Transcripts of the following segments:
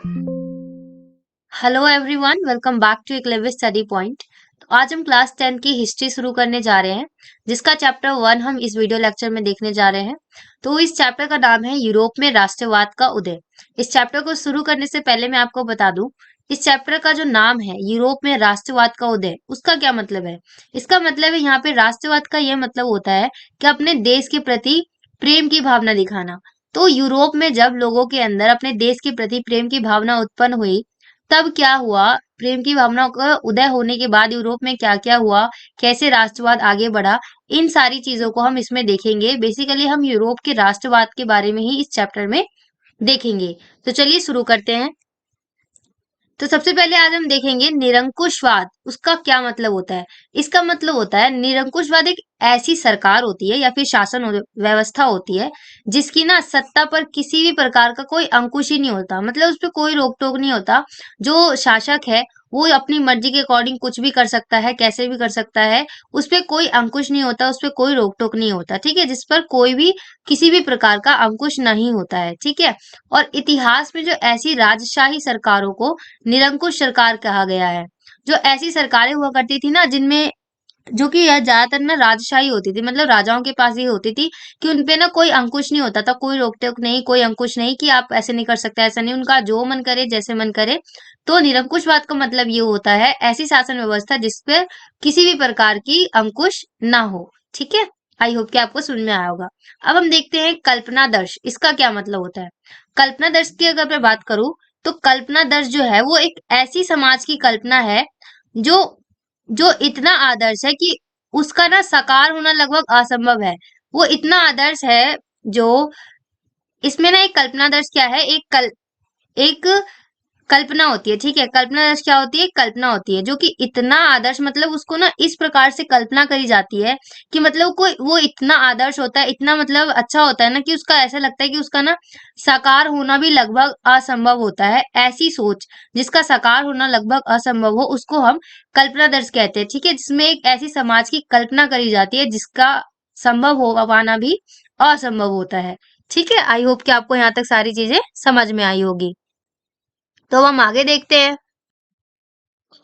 Hello everyone, welcome back to Eklavya study point. तो आज हम क्लास 10 की हिस्ट्री शुरू करने जा रहे हैं, जिसका चैप्टर 1 हम इस वीडियो लेक्चर में देखने जा रहे हैं। तो इस चैप्टर का नाम है यूरोप में राष्ट्रवाद का उदय। इस चैप्टर को शुरू करने से पहले मैं आपको बता दूं, इस चैप्टर का जो नाम है यूरोप में राष्ट्रवाद का उदय, उसका क्या मतलब है। इसका मतलब है यहाँ पे राष्ट्रवाद का यह मतलब होता है कि अपने देश के प्रति प्रेम की भावना दिखाना। तो यूरोप में जब लोगों के अंदर अपने देश के प्रति प्रेम की भावना उत्पन्न हुई, तब क्या हुआ, प्रेम की भावना का उदय होने के बाद यूरोप में क्या क्या हुआ, कैसे राष्ट्रवाद आगे बढ़ा, इन सारी चीजों को हम इसमें देखेंगे। बेसिकली हम यूरोप के राष्ट्रवाद के बारे में ही इस चैप्टर में देखेंगे। तो चलिए शुरू करते हैं। तो सबसे पहले आज हम देखेंगे निरंकुशवाद, उसका क्या मतलब होता है। इसका मतलब होता है निरंकुशवाद एक ऐसी सरकार होती है या फिर व्यवस्था होती है जिसकी ना सत्ता पर किसी भी प्रकार का कोई अंकुश ही नहीं होता, मतलब उस पर कोई रोक टोक नहीं होता। जो शासक है वो अपनी मर्जी के अकॉर्डिंग कुछ भी कर सकता है, कैसे भी कर सकता है। उस पर कोई अंकुश नहीं होता, उस पर कोई रोक टोक नहीं होता, ठीक है, जिस पर कोई भी किसी भी प्रकार का अंकुश नहीं होता है, ठीक है। और इतिहास में जो ऐसी राजशाही सरकारों को निरंकुश सरकार कहा गया है। जो ऐसी सरकारें हुआ करती थी ना, जिनमें जो कि यह ज्यादातर ना राजशाही होती थी, मतलब राजाओं के पास ही होती थी, कि उनपे ना कोई अंकुश नहीं होता था, कोई रोक टोक नहीं, कोई अंकुश नहीं कि आप ऐसे नहीं कर सकते, ऐसा नहीं, उनका जो मन करे जैसे मन करे। तो निरंकुशवाद का मतलब ये होता है ऐसी शासन व्यवस्था जिसपे किसी भी प्रकार की अंकुश ना हो, ठीक है। आई होप कि आपको समझ में आया होगा। अब हम देखते हैं कल्पनादर्श, इसका क्या मतलब होता है। कल्पनादर्श की अगर मैं बात करूं, तो कल्पनादर्श जो है वो एक ऐसी समाज की कल्पना है जो जो इतना आदर्श है कि उसका ना साकार होना लगभग असंभव है। वो इतना आदर्श है जो इसमें ना एक कल्पनादर्श क्या है, एक कल्पना होती है, ठीक है। कल्पनादर्श क्या होती है, कल्पना होती है जो कि इतना आदर्श, मतलब उसको ना इस प्रकार से कल्पना करी जाती है कि मतलब कोई वो इतना आदर्श होता है, इतना मतलब अच्छा होता है ना, कि उसका ऐसा लगता है कि उसका ना साकार होना भी लगभग असंभव होता है। ऐसी सोच जिसका साकार होना लगभग असंभव हो, उसको हम कल्पनादर्श कहते हैं, ठीक है। जिसमें एक ऐसी समाज की कल्पना करी जाती है जिसका संभव हो पाना भी असंभव होता है, ठीक है। आई होप कि आपको यहाँ तक सारी चीजें समझ में आई होगी। तो अब हम आगे देखते हैं।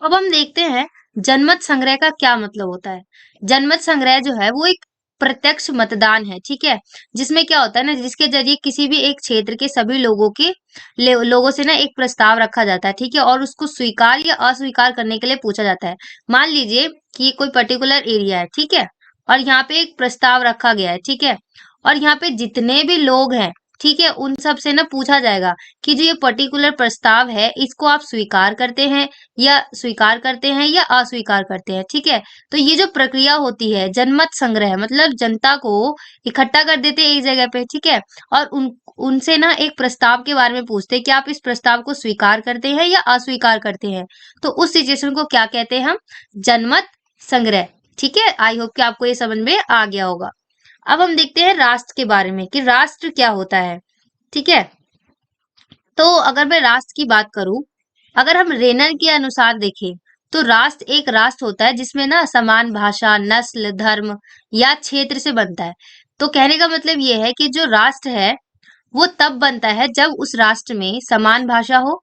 अब हम देखते हैं जनमत संग्रह का क्या मतलब होता है। जनमत संग्रह जो है वो एक प्रत्यक्ष मतदान है, ठीक है। जिसमें क्या होता है ना, जिसके जरिए किसी भी एक क्षेत्र के सभी लोगों से ना एक प्रस्ताव रखा जाता है, ठीक है, और उसको स्वीकार या अस्वीकार करने के लिए पूछा जाता है। मान लीजिए कि कोई पर्टिकुलर एरिया है, ठीक है, और यहाँ पे एक प्रस्ताव रखा गया है, ठीक है, और यहाँ पे जितने भी लोग हैं, ठीक है, उन सब से ना पूछा जाएगा कि जो ये पर्टिकुलर प्रस्ताव है इसको आप स्वीकार करते हैं या अस्वीकार करते हैं, ठीक है। तो ये जो प्रक्रिया होती है जनमत संग्रह, मतलब जनता को इकट्ठा कर देते हैं एक जगह पे, ठीक है, और उनसे ना एक प्रस्ताव के बारे में पूछते हैं कि आप इस प्रस्ताव को स्वीकार करते हैं या अस्वीकार करते हैं। तो उस सिचुएशन को क्या कहते हैं हम, जनमत संग्रह, ठीक है। आई होप कि आपको ये समझ में आ गया होगा। अब हम देखते हैं राष्ट्र के बारे में कि राष्ट्र क्या होता है, ठीक है। तो अगर मैं राष्ट्र की बात करूं, अगर हम रेनर के अनुसार देखें, तो राष्ट्र एक राष्ट्र होता है जिसमें ना समान भाषा, नस्ल, धर्म या क्षेत्र से बनता है। तो कहने का मतलब ये है कि जो राष्ट्र है वो तब बनता है जब उस राष्ट्र में समान भाषा हो,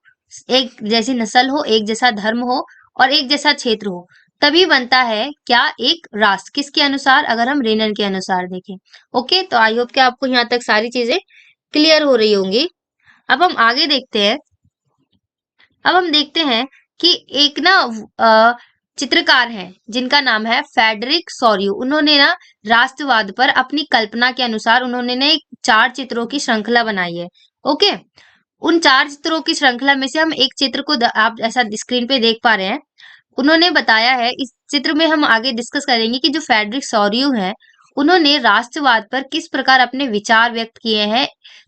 एक जैसी नस्ल हो, एक जैसा धर्म हो और एक जैसा क्षेत्र हो। तभी बनता है क्या, एक राष्ट्र। किसके अनुसार, अगर हम रेनर के अनुसार देखें। ओके, तो आई होप कि आपको यहाँ तक सारी चीजें क्लियर हो रही होंगी। अब हम आगे देखते हैं। अब हम देखते हैं कि एक ना चित्रकार है जिनका नाम है फेडरिक सोरियो। उन्होंने ना राष्ट्रवाद पर अपनी कल्पना के अनुसार उन्होंने ना एक 4 चित्रों की श्रृंखला बनाई है। ओके, उन 4 चित्रों की श्रृंखला में से हम एक चित्र को आप ऐसा स्क्रीन पे देख पा रहे हैं। उन्होंने बताया है, इस चित्र में हम आगे डिस्कस करेंगे कि जो फेडरिक सोरियो है, उन्होंने राष्ट्रवाद पर किस प्रकार अपने विचार व्यक्त किए हैं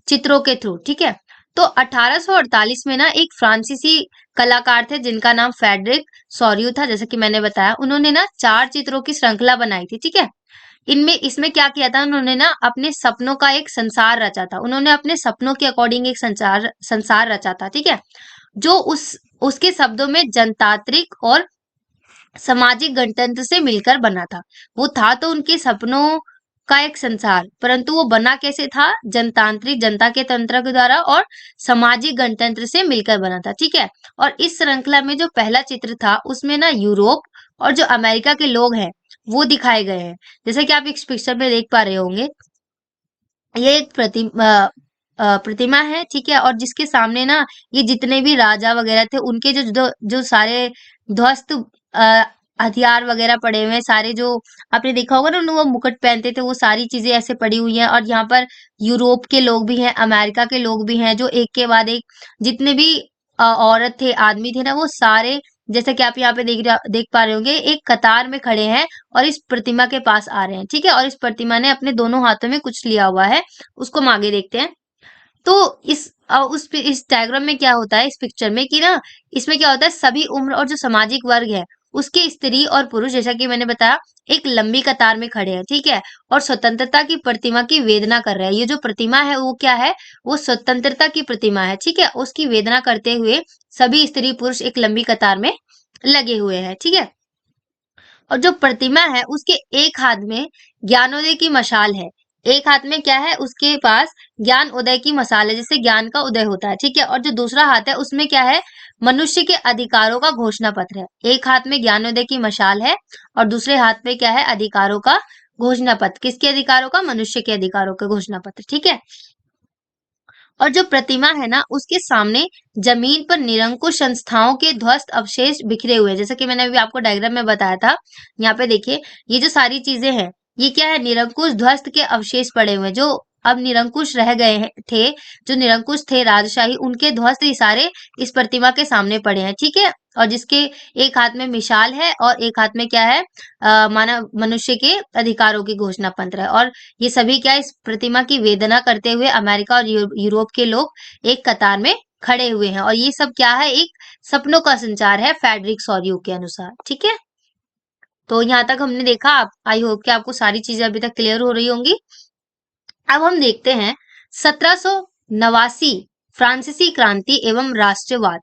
चित्रों के थ्रू, ठीक है। तो 1848 में ना एक फ्रांसीसी कलाकार थे जिनका नाम फेडरिक सोरियो था, जैसे कि मैंने बताया। उन्होंने ना 4 चित्रों की श्रृंखला बनाई थी, ठीक है। इनमें इसमें क्या किया था, उन्होंने ना अपने सपनों का एक संसार रचा था। उन्होंने अपने सपनों के अकॉर्डिंग एक संसार संसार रचा था, ठीक है, जो उसके शब्दों में जनतांत्रिक और सामाजिक गणतंत्र से मिलकर बना था। वो था तो उनके सपनों का एक संसार, परंतु वो बना कैसे था? जनतांत्रिक जनता के तंत्र के द्वारा और सामाजिक गणतंत्र से मिलकर बना था, ठीक है। और इस श्रृंखला में जो पहला चित्र था उसमें ना यूरोप और जो अमेरिका के लोग हैं वो दिखाए गए हैं। जैसे कि आप इस पिक्चर में देख पा रहे होंगे, ये एक प्रतिमा है, ठीक है। और जिसके सामने ना ये जितने भी राजा वगैरह थे उनके जो जो, जो सारे ध्वस्त हथियार वगैरह पड़े हुए हैं, सारे जो आपने देखा होगा ना वो मुकुट पहनते थे, वो सारी चीजें ऐसे पड़ी हुई हैं। और यहाँ पर यूरोप के लोग भी हैं, अमेरिका के लोग भी हैं, जो एक के बाद एक जितने भी औरत थे, आदमी थे ना, वो सारे जैसे कि आप यहाँ पे देख पा रहे होंगे, एक कतार में खड़े हैं और इस प्रतिमा के पास आ रहे हैं, ठीक है। और इस प्रतिमा ने अपने दोनों हाथों में कुछ लिया हुआ है, उसको हम आगे देखते हैं। तो इस डायग्राम में क्या होता है, इस पिक्चर में कि ना इसमें क्या होता है, सभी उम्र और जो सामाजिक वर्ग है उसके स्त्री और पुरुष, जैसा कि मैंने बताया, एक लंबी कतार में खड़े हैं, ठीक है। और स्वतंत्रता की प्रतिमा की वेदना कर रहे हैं। ये जो प्रतिमा है वो क्या है, वो स्वतंत्रता की प्रतिमा है, ठीक है। उसकी वेदना करते हुए सभी स्त्री पुरुष एक लंबी कतार में लगे हुए हैं, ठीक है। और जो प्रतिमा है उसके एक हाथ में ज्ञानोदय की मशाल है। एक हाथ में क्या है, उसके पास ज्ञान उदय की मशाल है, जिससे ज्ञान का उदय होता है, ठीक है। और जो दूसरा हाथ है उसमें क्या है, मनुष्य के अधिकारों का घोषणा पत्र है। एक हाथ में ज्ञानोदय की मशाल है और दूसरे हाथ में क्या है, अधिकारों का घोषणा पत्र। किसके अधिकारों का? मनुष्य के अधिकारों का घोषणा पत्र, ठीक है। और जो प्रतिमा है ना उसके सामने जमीन पर निरंकुश संस्थाओं के ध्वस्त अवशेष बिखरे हुए हैं, जैसा कि मैंने अभी आपको डायग्राम में बताया था। यहाँ पे देखिए, ये जो सारी चीजें हैं ये क्या है, निरंकुश ध्वस्त के अवशेष पड़े हुए हैं, जो अब निरंकुश रह गए हैं थे, जो निरंकुश थे राजशाही, उनके ध्वस्त ही सारे इस प्रतिमा के सामने पड़े हैं, ठीक है। और जिसके एक हाथ में मिसाल है और एक हाथ में क्या है, मानव मनुष्य के अधिकारों की घोषणा पत्र है। और ये सभी क्या, इस प्रतिमा की वेदना करते हुए अमेरिका और यूरोप के लोग एक कतार में खड़े हुए हैं। और ये सब क्या है, एक सपनों का संचार है फ्रेडरिक सॉर्यू के अनुसार, ठीक है। तो यहाँ तक हमने देखा, आप आई होप कि आपको सारी चीजें अभी तक क्लियर हो रही होंगी। अब हम देखते हैं 1789 फ्रांसीसी क्रांति एवं राष्ट्रवाद।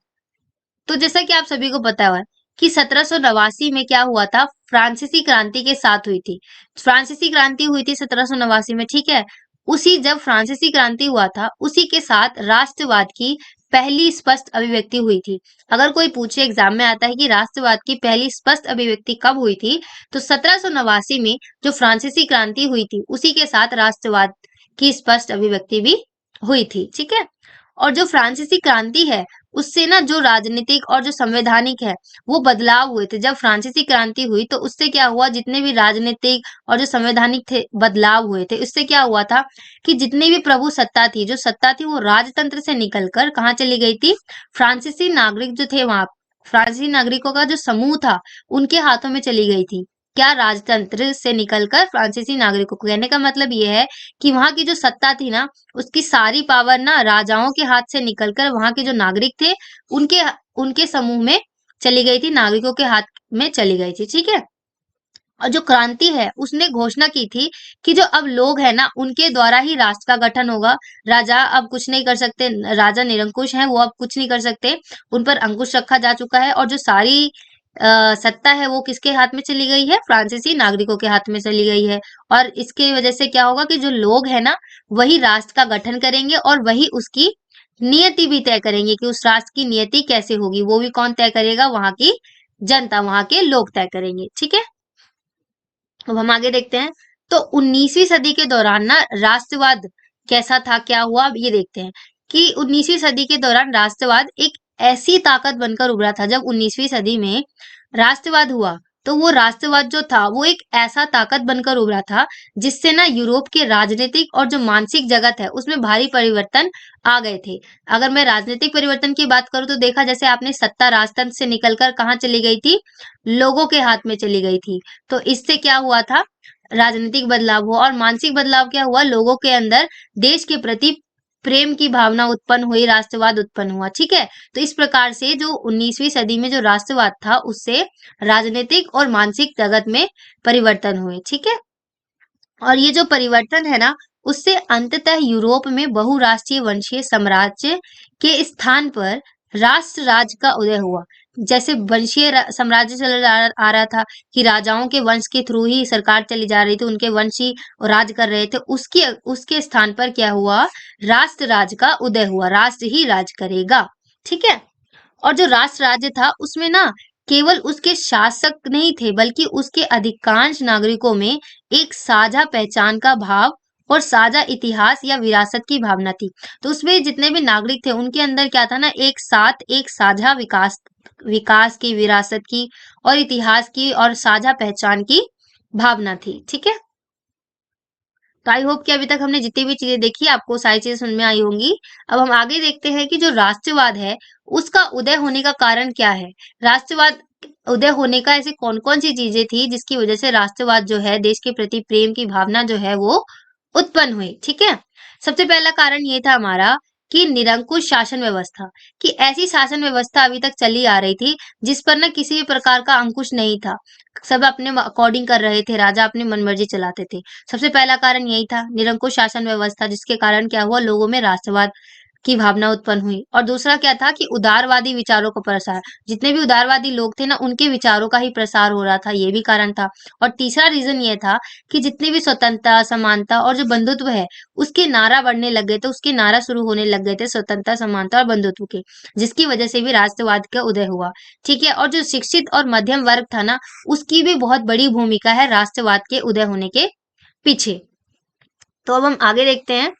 तो जैसा कि आप सभी को पता है कि 1789 में क्या हुआ था, फ्रांसीसी क्रांति के साथ हुई थी। फ्रांसीसी क्रांति हुई थी 1789 में, ठीक है। उसी जब फ्रांसीसी क्रांति हुआ था उसी के साथ राष्ट्रवाद की पहली स्पष्ट अभिव्यक्ति हुई थी। अगर कोई पूछे एग्जाम में आता है कि राष्ट्रवाद की पहली स्पष्ट अभिव्यक्ति कब हुई थी, तो 1789 में जो फ्रांसीसी क्रांति हुई थी उसी के साथ राष्ट्रवाद की स्पष्ट अभिव्यक्ति भी हुई थी, ठीक है। और जो फ्रांसीसी क्रांति है उससे ना जो राजनीतिक और जो संवैधानिक है वो बदलाव हुए थे। जब फ्रांसीसी क्रांति हुई तो उससे क्या हुआ, जितने भी राजनीतिक और जो संवैधानिक थे बदलाव हुए थे, उससे क्या हुआ था कि जितनी भी प्रभु सत्ता थी, जो सत्ता थी वो राजतंत्र से निकलकर कहाँ चली गई थी, फ्रांसीसी नागरिक जो थे वहां, फ्रांसीसी नागरिकों का जो समूह था उनके हाथों में चली गई थी। क्या, राजतंत्र से निकलकर फ्रांसीसी नागरिकों को, कहने का मतलब ये है कि वहां की जो सत्ता थी ना उसकी सारी पावर ना राजाओं के हाथ से निकलकर वहां के जो नागरिक थे उनके उनके समूह में चली गई थी, नागरिकों के हाथ में चली गई थी, ठीक है। और जो क्रांति है उसने घोषणा की थी कि जो अब लोग हैं ना उनके द्वारा ही राष्ट्र का गठन होगा। राजा अब कुछ नहीं कर सकते, राजा निरंकुश हैं, वो अब कुछ नहीं कर सकते, उन पर अंकुश रखा जा चुका है। और जो सारी सत्ता है वो किसके हाथ में चली गई है, फ्रांसीसी नागरिकों के हाथ में चली गई है। और इसके वजह से क्या होगा कि जो लोग हैं ना वही राष्ट्र का गठन करेंगे और वही उसकी नियति भी तय करेंगे कि उस राष्ट्र की नियति कैसे होगी, वो भी कौन तय करेगा, वहां की जनता, वहां के लोग तय करेंगे, ठीक है। अब हम आगे देखते हैं। तो 19वीं सदी के दौरान ना राष्ट्रवाद कैसा था, क्या हुआ, अब ये देखते हैं कि 19वीं सदी के दौरान राष्ट्रवाद एक ऐसी ताकत बनकर उभरा था। जब 19वीं सदी में राष्ट्रवाद हुआ तो वो राष्ट्रवाद जो था वो एक ऐसा ताकत बनकर उभरा था जिससे ना यूरोप के राजनीतिक और जो मानसिक जगत है उसमें भारी परिवर्तन आ गए थे। अगर मैं राजनीतिक परिवर्तन की बात करूं तो देखा, जैसे आपने सत्ता राजतंत्र से निकलकर कहाँ चली गई थी, लोगों के हाथ में चली गई थी। तो इससे क्या हुआ था, राजनीतिक बदलाव हुआ। और मानसिक बदलाव क्या हुआ, लोगों के अंदर देश के प्रति प्रेम की भावना उत्पन्न हुई, राष्ट्रवाद उत्पन्न हुआ, ठीक है। तो इस प्रकार से जो 19वीं सदी में जो राष्ट्रवाद था उससे राजनीतिक और मानसिक जगत में परिवर्तन हुए, ठीक है। और ये जो परिवर्तन है ना उससे अंततः यूरोप में बहुराष्ट्रीय वंशीय साम्राज्य के स्थान पर राष्ट्र राज्य का उदय हुआ। जैसे वंशीय साम्राज्य चला आ रहा था कि राजाओं के वंश के थ्रू ही सरकार चली जा रही थी, उनके वंश ही राज कर रहे थे, उसके उसके स्थान पर क्या हुआ, राष्ट्र राज का उदय हुआ, राष्ट्र ही राज करेगा। ठीक है। और जो राष्ट्र राज्य था उसमें ना केवल उसके शासक नहीं थे बल्कि उसके अधिकांश नागरिकों में एक साझा पहचान का भाव और साझा इतिहास या विरासत की भावना थी। तो उसमें जितने भी नागरिक थे उनके अंदर क्या था ना, एक साथ एक साझा विकास विकास की, विरासत की और इतिहास की और साझा पहचान की भावना थी। ठीक है। तो आई होप कि अभी तक हमने जितनी भी चीजें देखी आपको सारी चीजें समझ में आई होंगी। अब हम आगे देखते हैं कि जो राष्ट्रवाद है उसका उदय होने का कारण क्या है। राष्ट्रवाद उदय होने का ऐसी कौन कौन सी चीजें थी जिसकी वजह से राष्ट्रवाद जो है, देश के प्रति प्रेम की भावना जो है वो उत्पन्न हुई। ठीक है। सबसे पहला कारण ये था हमारा कि निरंकुश शासन व्यवस्था, कि ऐसी शासन व्यवस्था अभी तक चली आ रही थी जिस पर ना किसी भी प्रकार का अंकुश नहीं था, सब अपने अकॉर्डिंग कर रहे थे, राजा अपनी मनमर्जी चलाते थे। सबसे पहला कारण यही था, निरंकुश शासन व्यवस्था, जिसके कारण क्या हुआ, लोगों में राष्ट्रवाद की भावना उत्पन्न हुई। और दूसरा क्या था कि उदारवादी विचारों का प्रसार, जितने भी उदारवादी लोग थे ना उनके विचारों का ही प्रसार हो रहा था, ये भी कारण था। और तीसरा रीजन ये था कि जितनी भी स्वतंत्रता, समानता और जो बंधुत्व है उसके नारा बढ़ने लग गए थे, उसके नारा शुरू होने लग गए थे स्वतंत्रता, समानता और बंधुत्व के, जिसकी वजह से भी राष्ट्रवाद का उदय हुआ। ठीक है। और जो शिक्षित और मध्यम वर्ग था ना, उसकी भी बहुत बड़ी भूमिका है राष्ट्रवाद के उदय होने के पीछे। तो अब हम आगे देखते हैं।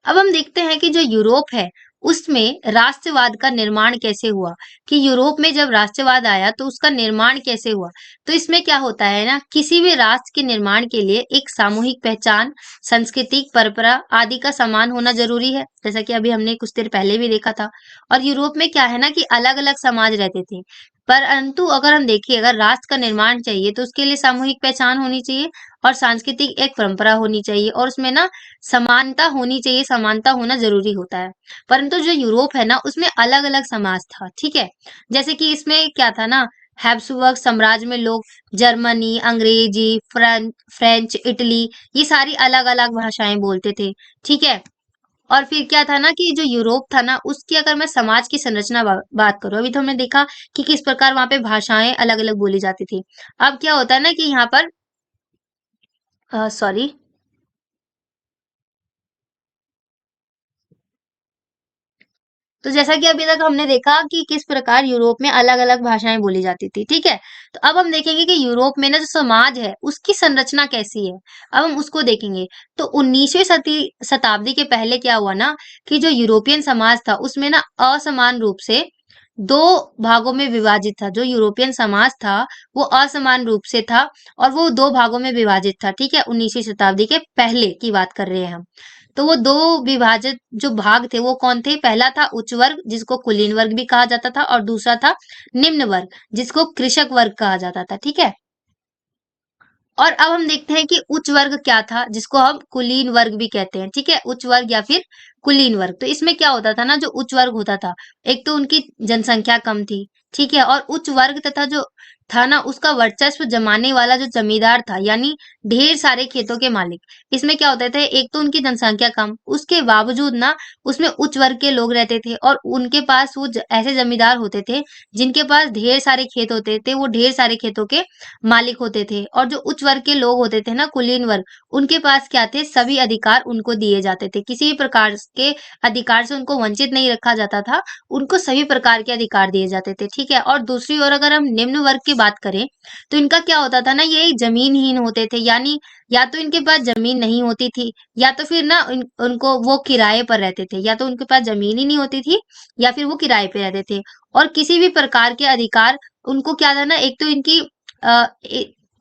अब हम देखते हैं कि जो यूरोप है उसमें राष्ट्रवाद का निर्माण कैसे हुआ, कि यूरोप में जब राष्ट्रवाद आया तो उसका निर्माण कैसे हुआ। तो इसमें क्या होता है ना, किसी भी राष्ट्र के निर्माण के लिए एक सामूहिक पहचान, सांस्कृतिक परंपरा आदि का समान होना जरूरी है, जैसा कि अभी हमने कुछ देर पहले भी देखा था। और यूरोप में क्या है ना कि अलग अलग समाज रहते थे, परंतु अगर हम देखें, अगर राष्ट्र का निर्माण चाहिए तो उसके लिए सामूहिक पहचान होनी चाहिए और सांस्कृतिक एक परंपरा होनी चाहिए और उसमें ना समानता होनी चाहिए, समानता होना जरूरी होता है। परंतु जो यूरोप है ना उसमें अलग अलग समाज था। ठीक है। जैसे कि इसमें क्या था ना, हैब्सबर्ग साम्राज्य में लोग जर्मनी, अंग्रेजी, फ्रेंच, इटली, ये सारी अलग अलग भाषाएं बोलते थे। ठीक है। और फिर क्या था ना कि जो यूरोप था ना उसकी अगर मैं समाज की संरचना बात करूं, अभी तो हमने देखा कि किस प्रकार वहां पे भाषाएं अलग अलग बोली जाती थी। अब क्या होता है ना कि यहाँ पर सॉरी, तो जैसा कि अभी तक हमने देखा कि किस प्रकार यूरोप में अलग अलग भाषाएं बोली जाती थी। ठीक है। तो अब हम देखेंगे कि यूरोप में ना जो समाज है उसकी संरचना कैसी है, अब हम उसको देखेंगे। तो 19वीं शताब्दी के पहले क्या हुआ ना कि जो यूरोपियन समाज था उसमें ना असमान रूप से दो भागों में विभाजित था। जो यूरोपियन समाज था वो असमान रूप से था और वो दो भागों में विभाजित था। ठीक है। 19वीं शताब्दी के पहले की बात कर रहे हैं हम। तो वो दो विभाजित जो भाग थे वो कौन थे, पहला था उच्च वर्ग जिसको कुलीन वर्ग भी कहा जाता था और दूसरा था निम्न वर्ग जिसको कृषक वर्ग कहा जाता था। ठीक है। और अब हम देखते हैं कि उच्च वर्ग क्या था जिसको हम कुलीन वर्ग भी कहते हैं। ठीक है। उच्च वर्ग या फिर कुलीन वर्ग, तो इसमें क्या होता था ना, जो उच्च वर्ग होता था एक तो उनकी जनसंख्या कम थी। ठीक है। और उच्च वर्ग तथा जो था ना उसका वर्चस्व जमाने वाला जो जमींदार था, यानी ढेर सारे खेतों के मालिक। इसमें क्या होता था, एक तो उनकी जनसंख्या कम, उसके बावजूद ना उसमें उच्च वर्ग के लोग रहते थे और उनके पास वो ऐसे जमींदार होते थे जिनके पास ढेर सारे खेत होते थे, वो ढेर सारे खेतों के मालिक होते थे। और जो उच्च वर्ग के लोग होते थे ना, कुलीन वर्ग, उनके पास क्या थे, सभी अधिकार उनको दिए जाते थे, किसी भी प्रकार के अधिकार से उनको वंचित नहीं रखा जाता था, उनको सभी प्रकार के अधिकार दिए जाते थे। ठीक है। और दूसरी ओर अगर हम निम्न वर्ग की बात करें तो इनका क्या होता था ना, ये जमीनहीन होते थे, यानी या तो इनके पास जमीन नहीं होती थी या तो फिर ना उनको वो किराए पर रहते थे, या तो उनके पास जमीन ही नहीं होती थी या फिर वो किराए पे रहते थे। और किसी भी प्रकार के अधिकार उनको क्या था ना, एक तो इनकी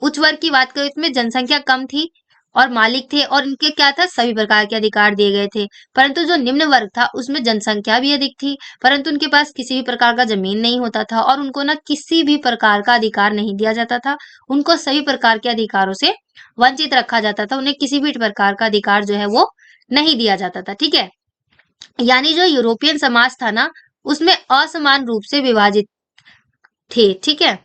उच्च वर्ग की बात करें इसमें जनसंख्या कम थी और मालिक थे और इनके क्या था, सभी प्रकार के अधिकार दिए गए थे। परंतु जो निम्न वर्ग था उसमें जनसंख्या भी अधिक थी परंतु उनके पास किसी भी प्रकार का जमीन नहीं होता था और उनको ना किसी भी प्रकार का अधिकार नहीं दिया जाता था, उनको सभी प्रकार के अधिकारों से वंचित रखा जाता था, उन्हें किसी भी प्रकार का अधिकार जो है वो नहीं दिया जाता था। ठीक है। यानी जो यूरोपियन समाज था ना उसमें असमान रूप से विभाजित थे। ठीक है।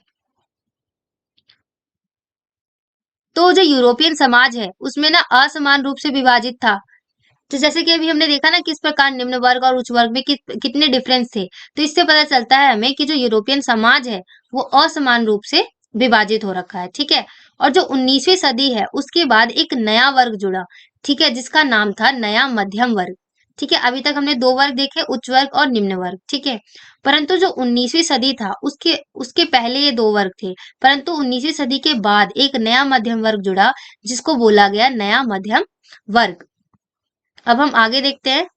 तो जो यूरोपियन समाज है उसमें ना असमान रूप से विभाजित था, तो जैसे कि अभी हमने देखा ना किस प्रकार निम्न वर्ग और उच्च वर्ग में कितने डिफरेंस थे, तो इससे पता चलता है हमें कि जो यूरोपियन समाज है वो असमान रूप से विभाजित हो रखा है, ठीक है। और जो 19वीं सदी है उसके बाद एक नया वर्ग जुड़ा, ठीक है, जिसका नाम था नया मध्यम वर्ग, ठीक है। अभी तक हमने दो वर्ग देखे, उच्च वर्ग और निम्न वर्ग, ठीक है। परंतु जो 19वीं सदी था उसके उसके पहले ये दो वर्ग थे, परंतु 19वीं सदी के बाद एक नया मध्यम वर्ग जुड़ा जिसको बोला गया नया मध्यम वर्ग। अब हम आगे देखते हैं।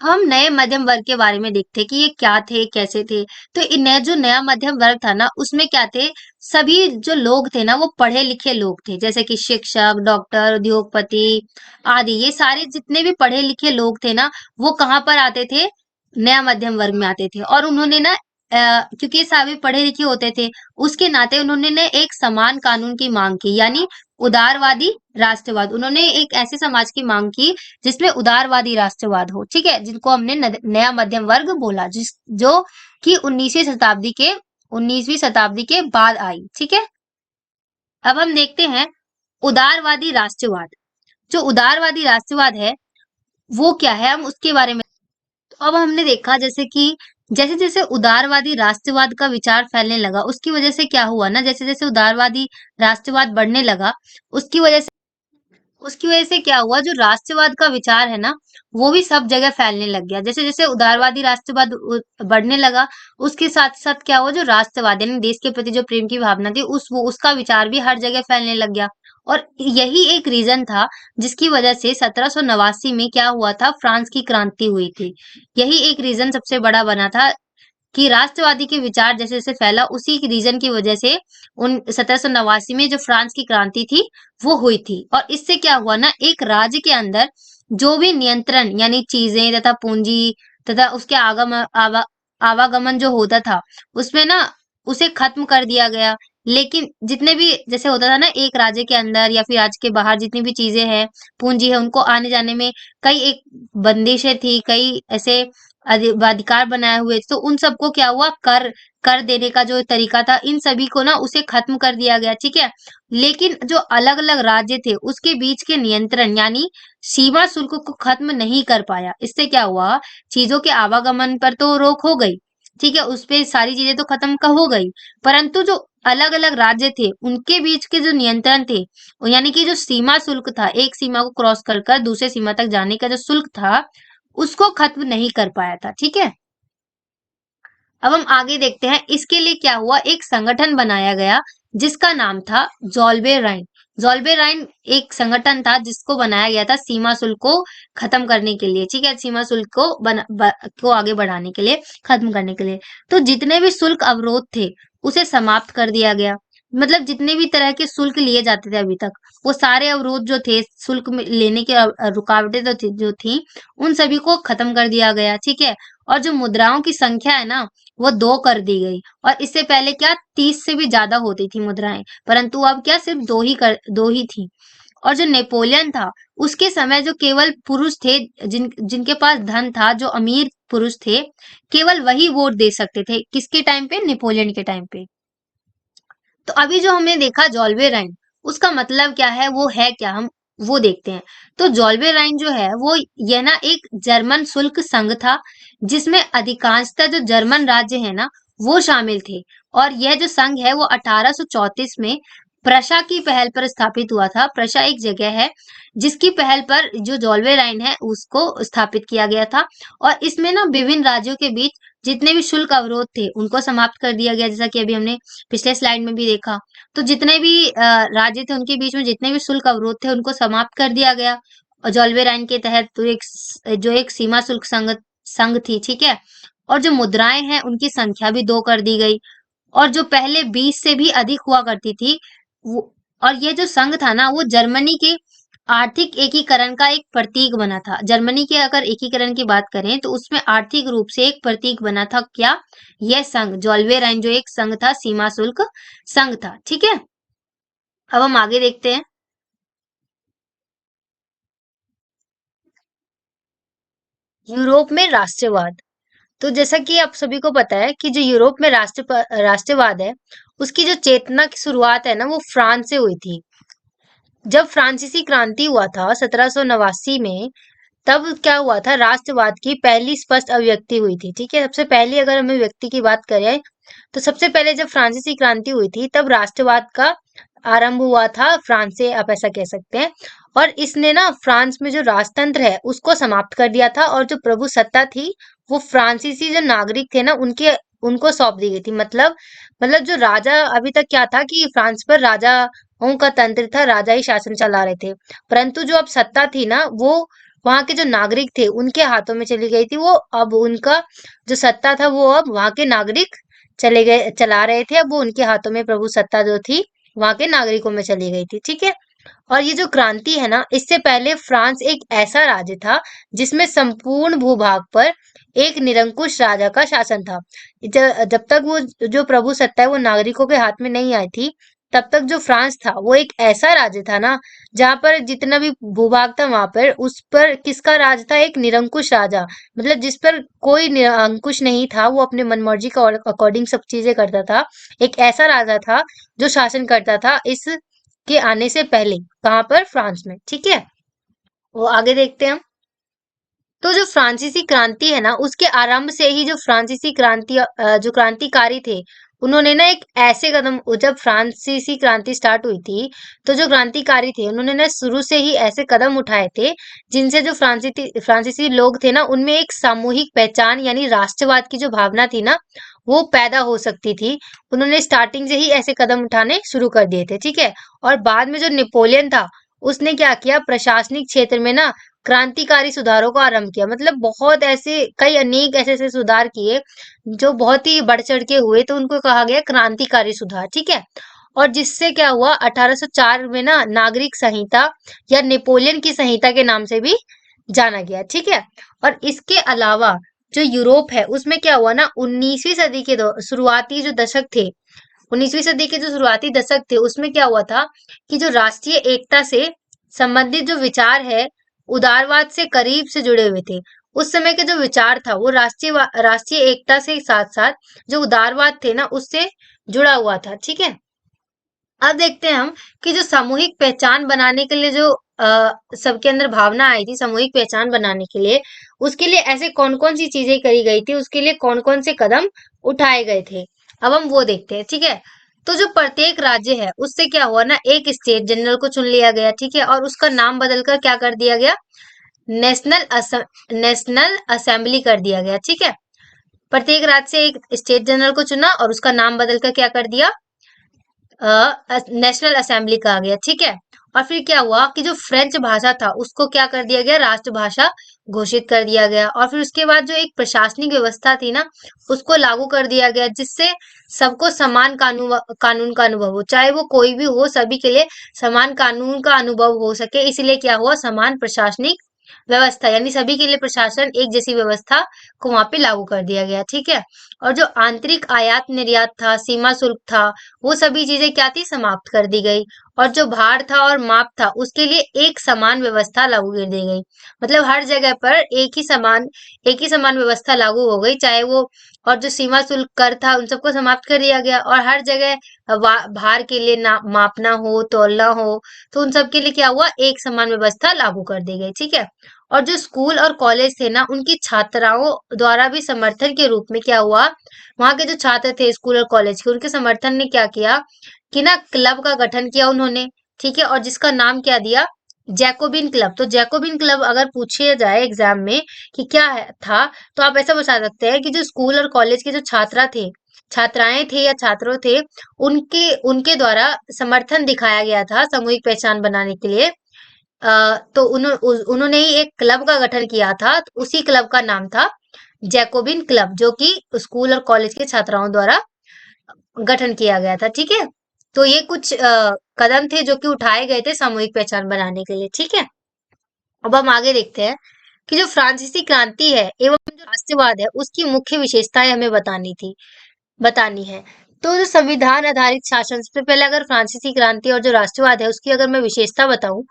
हम नए मध्यम वर्ग के बारे में देखते हैं कि ये क्या थे, कैसे थे। तो नया जो नया मध्यम वर्ग था ना उसमें क्या थे, सभी जो लोग थे ना वो पढ़े लिखे लोग थे, जैसे कि शिक्षक, डॉक्टर, उद्योगपति आदि। ये सारे जितने भी पढ़े लिखे लोग थे ना वो कहाँ पर आते थे, नया मध्यम वर्ग में आते थे। और उन्होंने ना क्योंकि ये सभी पढ़े लिखे होते थे उसके नाते उन्होंने ने एक समान कानून की मांग की, यानी उदारवादी राष्ट्रवाद। उन्होंने एक ऐसे समाज की मांग की जिसमें उदारवादी राष्ट्रवाद हो, ठीक है, जिनको हमने नया मध्यम वर्ग बोला, जिस जो कि 19वीं शताब्दी के बाद आई, ठीक है। अब हम देखते हैं उदारवादी राष्ट्रवाद। जो उदारवादी राष्ट्रवाद है वो क्या है, हम उसके बारे में। तो अब हमने देखा जैसे कि जैसे जैसे उदारवादी राष्ट्रवाद का विचार फैलने लगा उसकी वजह से क्या हुआ ना, जैसे जैसे उदारवादी राष्ट्रवाद बढ़ने लगा उसकी वजह से क्या हुआ, जो राष्ट्रवाद का विचार है ना वो भी सब जगह फैलने लग गया। जैसे जैसे उदारवादी राष्ट्रवाद बढ़ने लगा उसके साथ साथ क्या हुआ, जो राष्ट्रवाद यानी देश के प्रति जो प्रेम की भावना थी उसका विचार भी हर जगह फैलने लग गया। और यही एक रीजन था जिसकी वजह से 1789 में क्या हुआ था, फ्रांस की क्रांति हुई थी। यही एक रीजन सबसे बड़ा बना था कि राष्ट्रवादी के विचार जैसे जैसे फैला उसी रीजन की वजह से उन 1789 में जो फ्रांस की क्रांति थी वो हुई थी। और इससे क्या हुआ ना, एक राज्य के अंदर जो भी नियंत्रण यानी चीजें तथा पूंजी तथा उसके आवागमन जो होता था उसमें ना उसे खत्म कर दिया गया। लेकिन जितने भी जैसे होता था ना एक राज्य के अंदर या फिर राज्य के बाहर जितनी भी चीजें हैं, पूंजी है, उनको आने जाने में कई एक बंदिशें थी, कई ऐसे अधिकार बनाए हुए थे। तो उन सबको क्या हुआ, कर कर देने का जो तरीका था इन सभी को ना उसे खत्म कर दिया गया, ठीक है। लेकिन जो अलग अलग राज्य थे उसके बीच के नियंत्रण यानी सीमा शुल्क को खत्म नहीं कर पाया। इससे क्या हुआ, चीजों के आवागमन पर तो रोक हो गई, ठीक है, उस पे सारी चीजें तो खत्म का हो गई, परंतु जो अलग अलग राज्य थे उनके बीच के जो नियंत्रण थे यानी कि जो सीमा शुल्क था, एक सीमा को क्रॉस कर कर दूसरे सीमा तक जाने का जो शुल्क था उसको खत्म नहीं कर पाया था, ठीक है। अब हम आगे देखते हैं इसके लिए क्या हुआ, एक संगठन बनाया गया जिसका नाम था जॉल्बे राइन। जॉल्बे राइन एक संगठन था जिसको बनाया गया था सीमा शुल्क को खत्म करने के लिए, ठीक है, सीमा शुल्क को को आगे बढ़ाने के लिए, खत्म करने के लिए। तो जितने भी शुल्क अवरोध थे उसे समाप्त कर दिया गया। मतलब जितने भी तरह के शुल्क लिए जाते थे अभी तक वो सारे अवरोध जो थे शुल्क में लेने के रुकावटें जो थी उन सभी को खत्म कर दिया गया, ठीक है। और जो मुद्राओं की संख्या है ना वो दो कर दी गई। और इससे पहले क्या 30 से भी ज्यादा होती थी मुद्राएं, परंतु अब क्या सिर्फ दो ही थी। और जो नेपोलियन था उसके समय जो केवल पुरुष थे जिनके पास धन था, जो अमीर पुरुष थे, केवल वही वोट दे सकते थे। किसके टाइम पे, नेपोलियन के टाइम पे। तो अभी जो हमने देखा जॉल्बे राइन, उसका मतलब क्या है, वो है क्या, हम वो देखते हैं। तो जॉल्बे राइन जो है वो यह ना एक जर्मन शुल्क संघ था जिसमें अधिकांशतः जो जर्मन राज्य है ना वो शामिल थे। और यह जो संघ है वो 1834 में प्रशा की पहल पर स्थापित हुआ था। प्रशा एक जगह है जिसकी पहल पर जो जॉल्बे राइन है उसको स्थापित किया गया था। और इसमें ना विभिन्न राज्यों के बीच जितने भी शुल्क अवरोध थे उनको समाप्त कर दिया गया, जैसा कि अभी हमने पिछले स्लाइड में भी देखा। तो जितने भी राज्य थे उनके बीच में जितने भी शुल्क अवरोध थे उनको समाप्त कर दिया गया। और जॉल्बे राइन के तहत तो जो एक सीमा शुल्क संघ संघ थी, ठीक है। और जो मुद्राएं हैं उनकी संख्या भी दो कर दी गई। और जो पहले 20 से भी अधिक हुआ करती थी वो, और ये जो संघ था ना वो जर्मनी के आर्थिक एकीकरण का एक प्रतीक बना था। जर्मनी के अगर एकीकरण की बात करें तो उसमें आर्थिक रूप से एक प्रतीक बना था, क्या, यह संघ जॉल्बे राइन जो एक संघ था, सीमा शुल्क संघ था, ठीक है। अब हम आगे देखते हैं। यूरोप में राष्ट्रवाद। तो जैसा कि आप सभी को पता है कि जो यूरोप में राष्ट्रवाद है उसकी जो चेतना की शुरुआत है ना वो फ्रांस से हुई थी। जब फ्रांसीसी क्रांति हुआ था 1789 में, तब क्या हुआ था, राष्ट्रवाद की पहली स्पष्ट अभिव्यक्ति हुई थी। ठीक है, सबसे पहली अगर हम व्यक्ति की बात करें तो सबसे पहले जब फ्रांसीसी क्रांति हुई थी तब राष्ट्रवाद का आरंभ हुआ था फ्रांस से, आप ऐसा कह सकते हैं। और इसने ना फ्रांस में जो राजतंत्र है उसको समाप्त कर दिया था, और जो प्रभु सत्ता थी वो फ्रांसीसी जो नागरिक थे ना उनके उनको सौंप दी गई थी। मतलब जो राजा, अभी तक क्या था कि फ्रांस पर राजाओं का तंत्र था, राजा ही शासन चला रहे थे, परंतु जो अब सत्ता थी ना वो वहां के जो नागरिक थे उनके हाथों में चली गई थी। वो अब उनका जो सत्ता था वो अब वहां के नागरिक चला रहे थे। अब वो उनके हाथों में प्रभु सत्ता जो थी वहां के नागरिकों में चली गई थी। ठीक है, और ये जो क्रांति है ना, इससे पहले फ्रांस एक ऐसा राज्य था जिसमें संपूर्ण भूभाग पर एक निरंकुश राजा का शासन था। जब तक वो जो प्रभु सत्ता है वो नागरिकों के हाथ में नहीं आई थी, तब तक जो फ्रांस था वो एक ऐसा राज्य था ना जहाँ पर जितना भी भूभाग था वहां पर उस पर किसका राज था, एक निरंकुश राजा। मतलब जिस पर कोई अंकुश नहीं था, वो अपने मनमर्जी का अकॉर्डिंग सब चीजें करता था। एक ऐसा राजा था जो शासन करता था इस के आने से पहले, कहाँ पर, फ्रांस में। ठीक है, वो आगे देखते हैं हम। तो जो फ्रांसीसी क्रांति है ना उसके आरंभ से ही जो फ्रांसीसी क्रांति जो क्रांतिकारी थे उन्होंने ना एक ऐसे कदम, जब फ्रांसीसी क्रांति स्टार्ट हुई थी तो जो क्रांतिकारी थे उन्होंने ना शुरू से ही ऐसे कदम उठाए थे जिनसे जो फ्रांसीसी लोग थे ना उनमें एक सामूहिक पहचान यानी राष्ट्रवाद की जो भावना थी ना वो पैदा हो सकती थी। उन्होंने स्टार्टिंग से ही ऐसे कदम उठाने शुरू कर दिए थे। ठीक है, और बाद में जो नेपोलियन था उसने क्या किया, प्रशासनिक क्षेत्र में ना क्रांतिकारी सुधारों का आरंभ किया। मतलब बहुत ऐसे कई अनेक ऐसे ऐसे सुधार किए जो बहुत ही बढ़ चढ़ के हुए, तो उनको कहा गया क्रांतिकारी सुधार। ठीक है, और जिससे क्या हुआ, 1804 में ना नागरिक संहिता या नेपोलियन की संहिता के नाम से भी जाना गया। ठीक है, और इसके अलावा जो यूरोप है उसमें क्या हुआ ना, 19वीं सदी के शुरुआती जो दशक थे, 19वीं सदी के जो शुरुआती दशक थे उसमें क्या हुआ था कि जो राष्ट्रीय एकता से संबंधित जो विचार है उदारवाद से करीब से जुड़े हुए थे। उस समय के जो विचार था वो राष्ट्रीय एकता से साथ साथ जो उदारवाद थे ना उससे जुड़ा हुआ था। ठीक है, अब देखते हैं हम कि जो सामूहिक पहचान बनाने के लिए जो सबके अंदर भावना आई थी सामूहिक पहचान बनाने के लिए, उसके लिए ऐसे कौन कौन सी चीजें करी गई थी, उसके लिए कौन कौन से कदम उठाए गए थे, अब हम वो देखते हैं। ठीक है, तो जो प्रत्येक राज्य है उससे क्या हुआ ना, एक स्टेट जनरल को चुन लिया गया। ठीक है, और उसका नाम बदलकर क्या कर दिया गया, नेशनल असेंबली कर दिया गया। ठीक है, प्रत्येक राज्य से एक स्टेट जनरल को चुना और उसका नाम बदलकर क्या कर दिया, नेशनल असेंबली कहा गया। ठीक है, और फिर क्या हुआ कि जो फ्रेंच भाषा था उसको क्या कर दिया गया, राष्ट्रभाषा घोषित कर दिया गया। और फिर उसके बाद जो एक प्रशासनिक व्यवस्था थी ना उसको लागू कर दिया गया, जिससे सबको समान कानून का अनुभव हो, चाहे वो कोई भी हो, सभी के लिए समान कानून का अनुभव हो सके। इसलिए क्या हुआ, समान प्रशासनिक व्यवस्था यानी सभी के लिए प्रशासन एक जैसी व्यवस्था को वहां पे लागू कर दिया गया। ठीक है, और जो आंतरिक आयात निर्यात था, सीमा शुल्क था, वो सभी चीजें क्या थी, समाप्त कर दी गई। और जो भार था और माप था उसके लिए एक समान व्यवस्था लागू कर दी गई। मतलब हर जगह पर एक ही समान व्यवस्था लागू हो गई, चाहे वो, और जो सीमा शुल्क कर था उन सबको समाप्त कर दिया गया। और हर जगह भार के लिए मापना हो, तौलना हो, तो उन सब के लिए क्या हुआ, एक समान व्यवस्था लागू कर दी गई। ठीक है, और जो स्कूल और कॉलेज थे ना उनकी छात्राओं द्वारा भी समर्थन के रूप में क्या हुआ, वहां के जो छात्र थे स्कूल और कॉलेज के, उनके समर्थन ने क्या किया कि ना क्लब का गठन किया उन्होंने। ठीक है, और जिसका नाम क्या दिया, जैकोबिन क्लब। तो जैकोबिन क्लब अगर पूछे जाए एग्जाम में कि क्या है था, तो आप ऐसा बता सकते हैं कि जो स्कूल और कॉलेज के जो छात्राएं थे या छात्रों थे, उनके उनके द्वारा समर्थन दिखाया गया था सामूहिक पहचान बनाने के लिए। तो उन्होंने ही एक क्लब का गठन किया था, तो उसी क्लब का नाम था जैकोबिन क्लब, जो कि स्कूल और कॉलेज के छात्राओं द्वारा गठन किया गया था। ठीक है, तो ये कुछ कदम थे जो कि उठाए गए थे सामूहिक पहचान बनाने के लिए। ठीक है, अब हम आगे देखते हैं कि जो फ्रांसीसी क्रांति है एवं जो राष्ट्रवाद है उसकी मुख्य विशेषताएं हमें बतानी है। तो जो संविधान आधारित शासन, सबसे पहले अगर फ्रांसीसी क्रांति और जो राष्ट्रवाद है उसकी अगर मैं विशेषता बताऊं,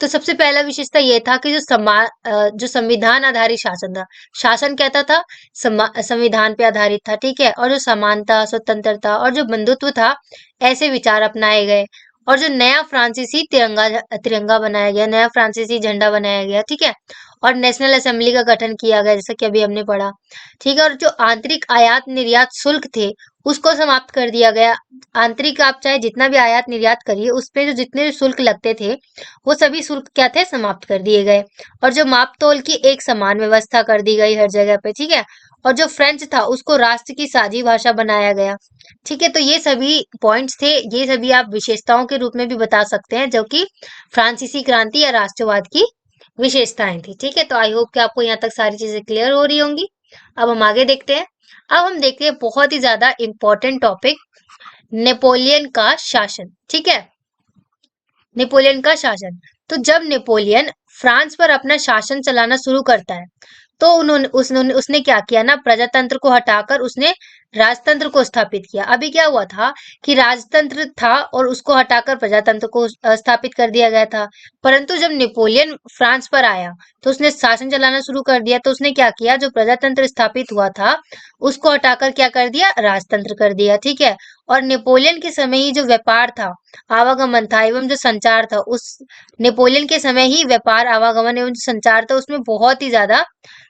तो सबसे पहला विशेषता ये था कि जो संविधान आधारित शासन था, शासन कहता था संविधान पे आधारित था। ठीक है, और जो समानता, स्वतंत्रता और जो बंधुत्व था, ऐसे विचार अपनाए गए। और जो नया फ्रांसीसी तिरंगा तिरंगा बनाया गया, नया फ्रांसीसी झंडा बनाया गया, ठीक है। और नेशनल असेंबली का गठन किया गया, जैसा कि अभी हमने पढ़ा, ठीक है। और जो आंतरिक आयात निर्यात शुल्क थे उसको समाप्त कर दिया गया। आंतरिक आप चाहे जितना भी आयात निर्यात करिए, उस पे जो जितने भी शुल्क लगते थे वो सभी शुल्क क्या थे, समाप्त कर दिए गए। और जो माप तोल की एक समान व्यवस्था कर दी गई हर जगह पे, ठीक है। और जो फ्रेंच था उसको राष्ट्र की साझी भाषा बनाया गया, ठीक है। तो ये सभी पॉइंट्स थे, ये सभी आप विशेषताओं के रूप में भी बता सकते हैं, जो कि फ्रांसीसी क्रांति या राष्ट्रवाद की विशेषताएं थी, ठीक है। तो आई होप कि आपको यहाँ तक सारी चीजें क्लियर हो रही होंगी। अब हम आगे देखते हैं। अब हम देखते हैं बहुत ही ज्यादा इंपॉर्टेंट टॉपिक, नेपोलियन का शासन, ठीक है। नेपोलियन का शासन। तो जब नेपोलियन फ्रांस पर अपना शासन चलाना शुरू करता है, तो उसने क्या किया ना, प्रजातंत्र को हटाकर उसने राजतंत्र को स्थापित किया। अभी क्या हुआ था कि राजतंत्र था और उसको हटाकर प्रजातंत्र को स्थापित कर दिया गया था। परंतु जब नेपोलियन फ्रांस पर आया तो उसने शासन चलाना शुरू कर दिया। तो उसने क्या किया, जो प्रजातंत्र स्थापित हुआ था उसको हटाकर क्या कर दिया, राजतंत्र कर दिया, ठीक है। और नेपोलियन के समय ही जो व्यापार था, आवागमन था एवं जो संचार था, उस नेपोलियन के समय ही व्यापार, आवागमन एवं जो संचार था उसमें बहुत ही ज्यादा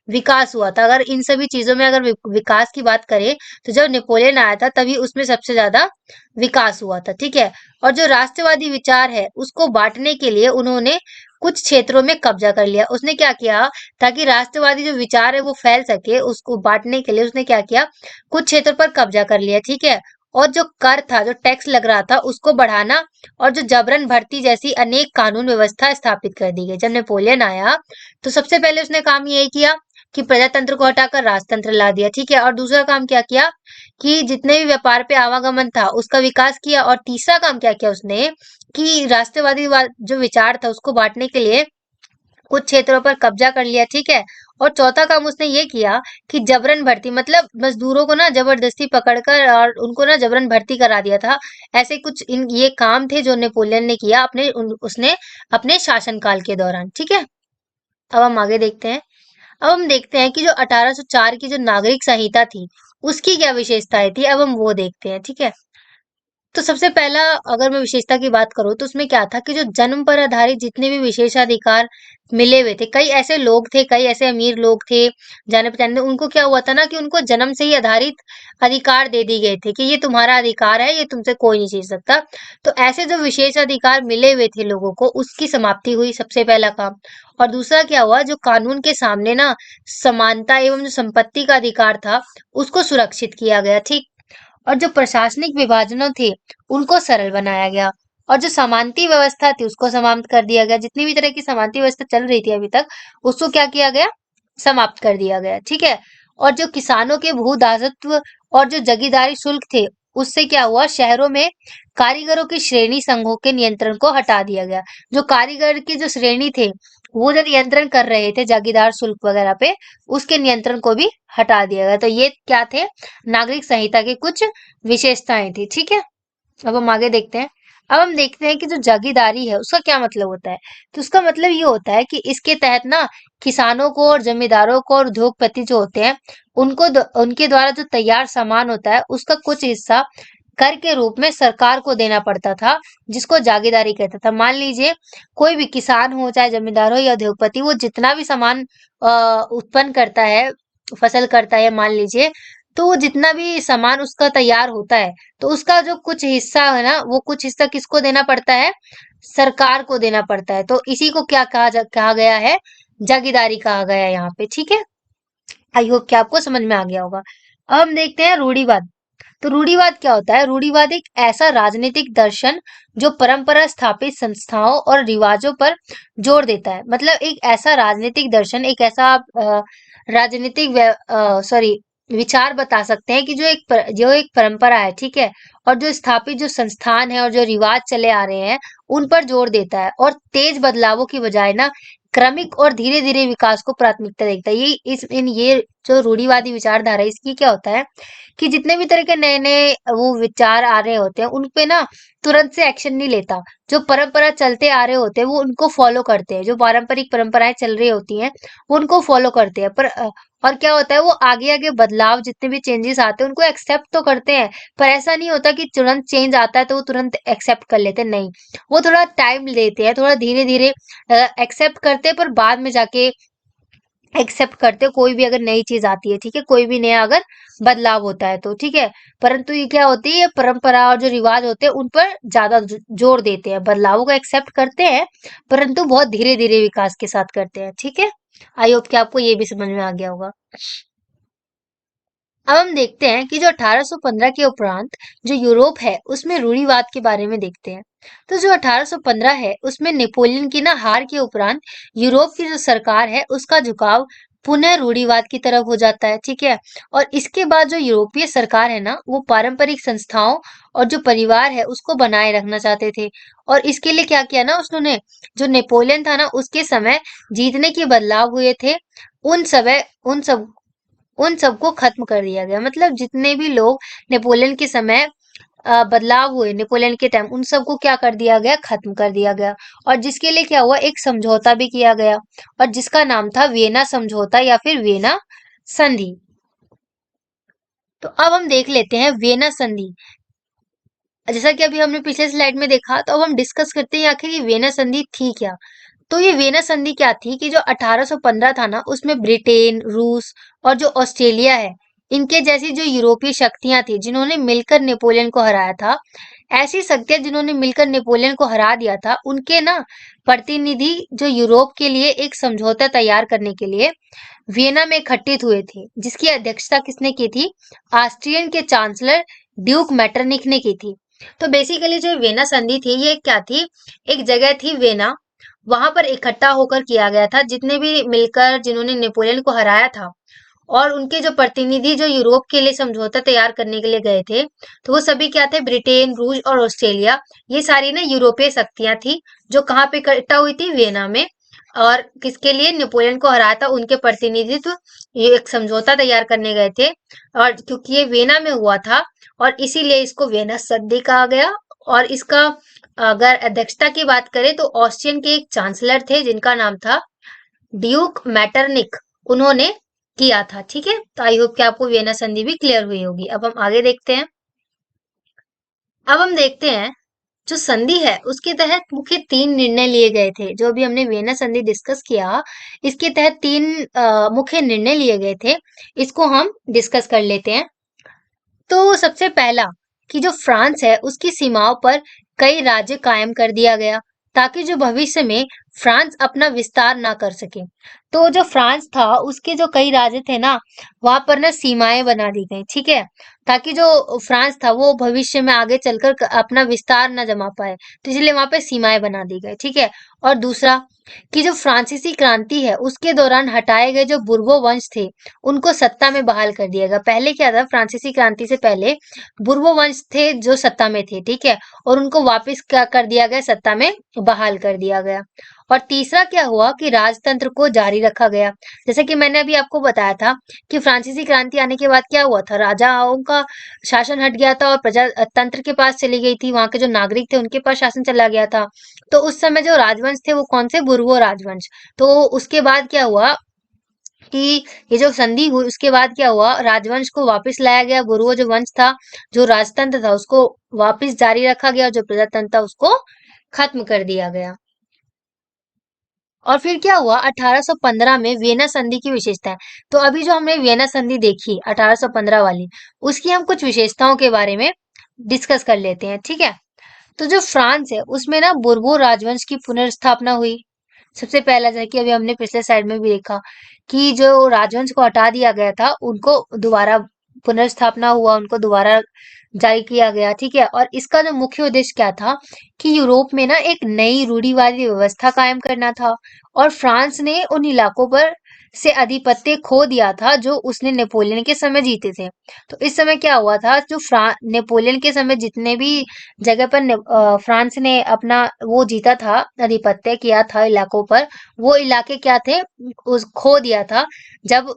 विकास हुआ था। अगर इन सभी चीजों में अगर विकास की बात करें, तो जब नेपोलियन आया था तभी उसमें सबसे ज्यादा विकास हुआ था, ठीक है। और जो राष्ट्रवादी विचार है उसको बांटने के लिए उन्होंने कुछ क्षेत्रों में कब्जा कर लिया। उसने क्या किया, ताकि राष्ट्रवादी जो विचार है वो फैल सके, उसको बांटने के लिए उसने क्या किया, कुछ क्षेत्रों पर कब्जा कर लिया, ठीक है। और जो कर था, जो टैक्स लग रहा था उसको बढ़ाना, और जो जबरन भर्ती जैसी अनेक कानून व्यवस्था स्थापित कर दी गई। जब नेपोलियन आया तो सबसे पहले उसने काम यही किया कि प्रजातंत्र को हटाकर राजतंत्र ला दिया, ठीक है। और दूसरा काम क्या किया कि जितने भी व्यापार पे आवागमन था उसका विकास किया। और तीसरा काम क्या किया उसने, कि राष्ट्रवादी जो विचार था उसको बांटने के लिए कुछ क्षेत्रों पर कब्जा कर लिया, ठीक है। और चौथा काम उसने ये किया कि जबरन भर्ती, मतलब मजदूरों को ना जबरदस्ती पकड़कर और उनको ना जबरन भर्ती करा दिया था। ऐसे कुछ इन ये काम थे जो नेपोलियन ने किया उसने अपने शासनकाल के दौरान, ठीक है। अब हम आगे देखते हैं। अब हम देखते हैं कि जो 1804 की जो नागरिक संहिता थी उसकी क्या विशेषताएं थी, अब हम वो देखते हैं, ठीक है। तो सबसे पहला, अगर मैं विशेषता की बात करूं तो उसमें क्या था कि जो जन्म पर आधारित जितने भी विशेषाधिकार मिले हुए थे, कई ऐसे लोग थे, कई ऐसे अमीर लोग थे जाने पहचाने, उनको क्या हुआ था ना कि उनको जन्म से ही आधारित अधिकार दे दिए गए थे कि ये तुम्हारा अधिकार है, ये तुमसे कोई नहीं छीन सकता। तो ऐसे जो विशेष अधिकार मिले हुए थे लोगों को, उसकी समाप्ति हुई, सबसे पहला काम। और दूसरा क्या हुआ, जो कानून के सामने ना समानता एवं जो संपत्ति का अधिकार था उसको सुरक्षित किया गया, ठीक। और जो प्रशासनिक विभाजनों थे उनको सरल बनाया गया। और जो समानती व्यवस्था थी उसको समाप्त कर दिया गया। जितनी भी तरह की समानती व्यवस्था चल रही थी अभी तक, उसको क्या किया गया, समाप्त कर दिया गया, ठीक है। और जो किसानों के भू दासत्व और जो जगीदारी शुल्क थे, उससे क्या हुआ, शहरों में कारीगरों की श्रेणी संघों के नियंत्रण को हटा दिया गया। जो कारीगर की जो श्रेणी थे वो जो नियंत्रण कर रहे थे जागीदार शुल्क वगैरह पे, उसके नियंत्रण को भी हटा दिया गया। तो ये क्या थे, नागरिक संहिता की कुछ विशेषताएं थी, ठीक है। अब हम आगे देखते हैं। अब हम देखते हैं कि जो जागीदारी है उसका क्या मतलब होता है। तो उसका मतलब ये होता है कि इसके तहत ना किसानों को और जमींदारों को और उद्योगपति जो होते हैं उनको उनके द्वारा जो तैयार सामान होता है उसका कुछ हिस्सा कर के रूप में सरकार को देना पड़ता था, जिसको जागीदारी कहता था। मान लीजिए कोई भी किसान हो चाहे जमींदार हो या उद्योगपति, वो जितना भी सामान उत्पन्न करता है, फसल करता है मान लीजिए, तो वो जितना भी सामान उसका तैयार होता है तो उसका जो कुछ हिस्सा है ना, वो कुछ हिस्सा किसको देना पड़ता है, सरकार को देना पड़ता है। तो इसी को क्या कहा गया है, जागीदारी कहा गया है यहाँ पे, ठीक है। आई होप कि आपको समझ में आ गया होगा। अब हम देखते हैं रूढ़िवाद। तो रूढ़िवाद क्या होता है, रूढ़िवाद एक ऐसा राजनीतिक दर्शन जो परंपरा स्थापित संस्थाओं और रिवाजों पर जोर देता है। मतलब एक ऐसा राजनीतिक दर्शन, एक ऐसा राजनीतिक सॉरी विचार बता सकते हैं कि जो एक परंपरा है, ठीक है, और जो स्थापित जो संस्थान है और जो रिवाज चले आ रहे हैं उन पर जोर देता है, और तेज बदलावों की बजाय ना क्रमिक और धीरे धीरे विकास को प्राथमिकता देता है। ये जो रूढ़िवादी विचारधारा है इसकी क्या होता है कि जितने भी तरह के नए नए वो विचार आ रहे होते हैं उन पे ना तुरंत से एक्शन नहीं लेता। जो परंपरा चलते आ रहे होते हैं वो उनको फॉलो करते हैं, जो पारंपरिक परंपराएं चल रही होती हैं वो उनको फॉलो करते हैं। और क्या होता है वो आगे आगे बदलाव जितने भी चेंजेस आते हैं उनको एक्सेप्ट तो करते हैं, पर ऐसा नहीं होता कि तुरंत चेंज आता है तो वो तुरंत एक्सेप्ट कर लेते हैं, नहीं। वो थोड़ा टाइम लेते हैं, थोड़ा धीरे धीरे एक्सेप्ट करते हैं, पर बाद में जाके एक्सेप्ट करते हो कोई भी अगर नई चीज आती है, ठीक है, कोई भी नया अगर बदलाव होता है तो, ठीक है। परंतु ये क्या होती है, परंपरा और जो रिवाज होते हैं उन पर ज्यादा जोर देते हैं, बदलावों को एक्सेप्ट करते हैं परंतु बहुत धीरे धीरे विकास के साथ करते हैं, ठीक है। आई होप कि आपको ये भी समझ में आ गया होगा। अब हम देखते हैं कि जो 1815 के उपरांत जो यूरोप है उसमें रूढ़िवाद के बारे में देखते हैं। तो जो 1815 है उसमें नेपोलियन की ना हार के उपरांत यूरोप की जो सरकार है उसका झुकाव पुनः रूढ़िवाद की तरफ हो जाता है, ठीक है। और इसके बाद जो यूरोपीय सरकार है ना वो पारंपरिक संस्थाओं और जो परिवार है उसको बनाए रखना चाहते थे। और इसके लिए क्या किया ना उन्होंने, जो नेपोलियन था ना उसके समय जीतने के बदलाव हुए थे, उन सबको खत्म कर दिया गया। मतलब जितने भी लोग नेपोलियन के समय बदलाव हुए नेपोलियन के टाइम उन सबको क्या कर दिया गया, खत्म कर दिया गया। और जिसके लिए क्या हुआ, एक समझौता भी किया गया और जिसका नाम था वियना समझौता या फिर वियना संधि। तो अब हम देख लेते हैं वियना संधि। जैसा कि अभी हमने पिछले स्लाइड में देखा, तो अब हम डिस्कस करते हैं आखिर ये वियना संधि थी क्या। तो ये वियना संधि क्या थी कि जो 1815 था ना उसमें ब्रिटेन, रूस और जो ऑस्ट्रेलिया है इनके जैसी जो यूरोपीय शक्तियां थी जिन्होंने मिलकर नेपोलियन को हराया था, ऐसी शक्तियां जिन्होंने मिलकर नेपोलियन को हरा दिया था, उनके ना प्रतिनिधि जो यूरोप के लिए एक समझौता तैयार करने के लिए वियना में इकट्ठित हुए थे, जिसकी अध्यक्षता किसने की थी, ऑस्ट्रियन के चांसलर ड्यूक मैटरनिक ने की थी। तो बेसिकली जो वियना संधि थी ये क्या थी, एक जगह थी वियना, वहां पर इकट्ठा होकर किया गया था जितने भी मिलकर जिन्होंने नेपोलियन को हराया था, और उनके जो प्रतिनिधि जो यूरोप के लिए समझौता तैयार करने के लिए गए थे, तो वो सभी क्या थे, ब्रिटेन, रूस और ऑस्ट्रेलिया, ये सारी ना यूरोपीय शक्तियां थी जो कहाँ पे इकट्ठा हुई थी, वियना में। और किसके लिए, नेपोलियन को हराया था उनके प्रतिनिधित्व, ये एक समझौता तैयार करने गए थे। और क्योंकि ये वियना में हुआ था और इसीलिए इसको वियना संधि कहा गया। और इसका अगर अध्यक्षता की बात करें तो ऑस्ट्रियन के एक चांसलर थे जिनका नाम था ड्यूक मैटरनिक, उन्होंने किया था, ठीक है। तो आई होप कि आपको वियना संधि भी क्लियर हुई होगी। अब हम आगे देखते हैं। अब हम देखते हैं जो संधि है उसके तहत मुख्य 3 निर्णय लिए गए थे। जो अभी हमने वियना संधि डिस्कस किया, इसके तहत 3 मुख्य निर्णय लिए गए थे, इसको हम डिस्कस कर लेते हैं। तो सबसे पहला कि जो फ्रांस है उसकी सीमाओं पर कई राज्य कायम कर दिया गया ताकि जो भविष्य में फ्रांस अपना विस्तार ना कर सके। तो जो फ्रांस था उसके जो कई राज्य थे ना वहां पर ना सीमाएं बना दी गई, ठीक है, ताकि जो फ्रांस था वो भविष्य में आगे चलकर अपना विस्तार ना जमा पाए, तो इसलिए वहां पे सीमाएं बना दी गई, ठीक है। और दूसरा कि जो फ्रांसीसी क्रांति है उसके दौरान हटाए गए जो बुर्बो वंश थे उनको सत्ता में बहाल कर दिया गया। पहले क्या था, फ्रांसीसी क्रांति से पहले बुर्बो वंश थे जो सत्ता में थे, ठीक है, और उनको वापस क्या कर दिया गया, सत्ता में बहाल कर दिया गया। और तीसरा क्या हुआ कि राजतंत्र को जारी रखा गया। जैसे कि मैंने अभी आपको बताया था कि फ्रांसीसी क्रांति आने के बाद क्या हुआ था, राजाओं का शासन हट गया था और प्रजा तंत्र के पास चली गई थी, वहां के जो नागरिक थे उनके पास शासन चला गया था। तो उस समय जो राजवंश थे वो कौन से, बुर्बो राजवंश। तो उसके बाद क्या हुआ कि ये जो संधि हुई उसके बाद क्या हुआ, राजवंश को वापस लाया गया, बुर्बो जो वंश था, जो राजतंत्र था उसको वापस जारी रखा गया और जो प्रजातंत्र था उसको खत्म कर दिया गया। और फिर क्या हुआ 1815 में वियना संधि की विशेषताएं। तो अभी जो हमने वियना संधि देखी 1815 वाली, उसकी हम कुछ विशेषताओं के बारे में डिस्कस कर लेते हैं, ठीक है। तो जो फ्रांस है उसमें ना बुर्बो राजवंश की पुनर्स्थापना हुई। सबसे पहला, जैसे कि अभी हमने पिछले साइड में भी देखा कि जो राजवंश को हटा दिया गया था उनको दोबारा पुनर्स्थापना हुआ, उनको दोबारा जारी किया गया, ठीक है। और इसका जो मुख्य उद्देश्य क्या था कि यूरोप में ना एक नई रूढ़िवादी व्यवस्था कायम करना था। और फ्रांस ने उन इलाकों पर से आधिपत्य खो दिया था जो उसने नेपोलियन के समय जीते थे। तो इस समय क्या हुआ था, जो नेपोलियन के समय जितने भी जगह पर फ्रांस ने अपना वो जीता था, आधिपत्य किया था इलाकों पर, वो इलाके क्या थे, उस खो दिया था जब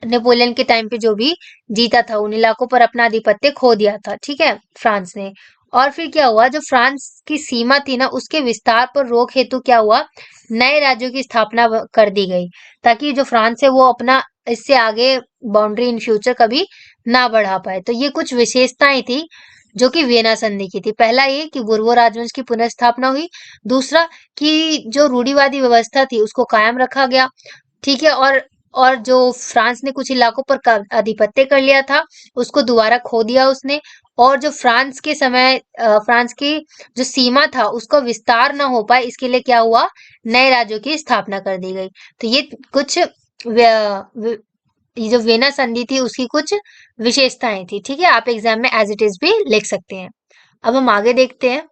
नेपोलियन के टाइम पे जो भी जीता था, उन इलाकों पर अपना आधिपत्य खो दिया था, ठीक है, फ्रांस ने। और फिर क्या हुआ, जो फ्रांस की सीमा थी ना, उसके विस्तार पर रोक हेतु क्या हुआ, नए राज्यों की स्थापना कर दी गई, ताकि जो फ्रांस है वो अपना इससे आगे बाउंड्री इन फ्यूचर कभी ना बढ़ा पाए। तो ये कुछ विशेषताएं थी जो कि वियना संधि की थी। पहला ये कि बुर्बो राजवंश की पुनर्स्थापना हुई। दूसरा कि जो रूढ़िवादी व्यवस्था थी उसको कायम रखा गया, ठीक है। और जो फ्रांस ने कुछ इलाकों पर आधिपत्य कर लिया था, उसको दोबारा खो दिया उसने। और जो फ्रांस के समय फ्रांस की जो सीमा था उसको विस्तार ना हो पाए, इसके लिए क्या हुआ, नए राज्यों की स्थापना कर दी गई। तो ये कुछ ये जो वेना संधि थी उसकी कुछ विशेषताएं थी, ठीक है। आप एग्जाम में एज इट इज भी लिख सकते हैं। अब हम आगे देखते हैं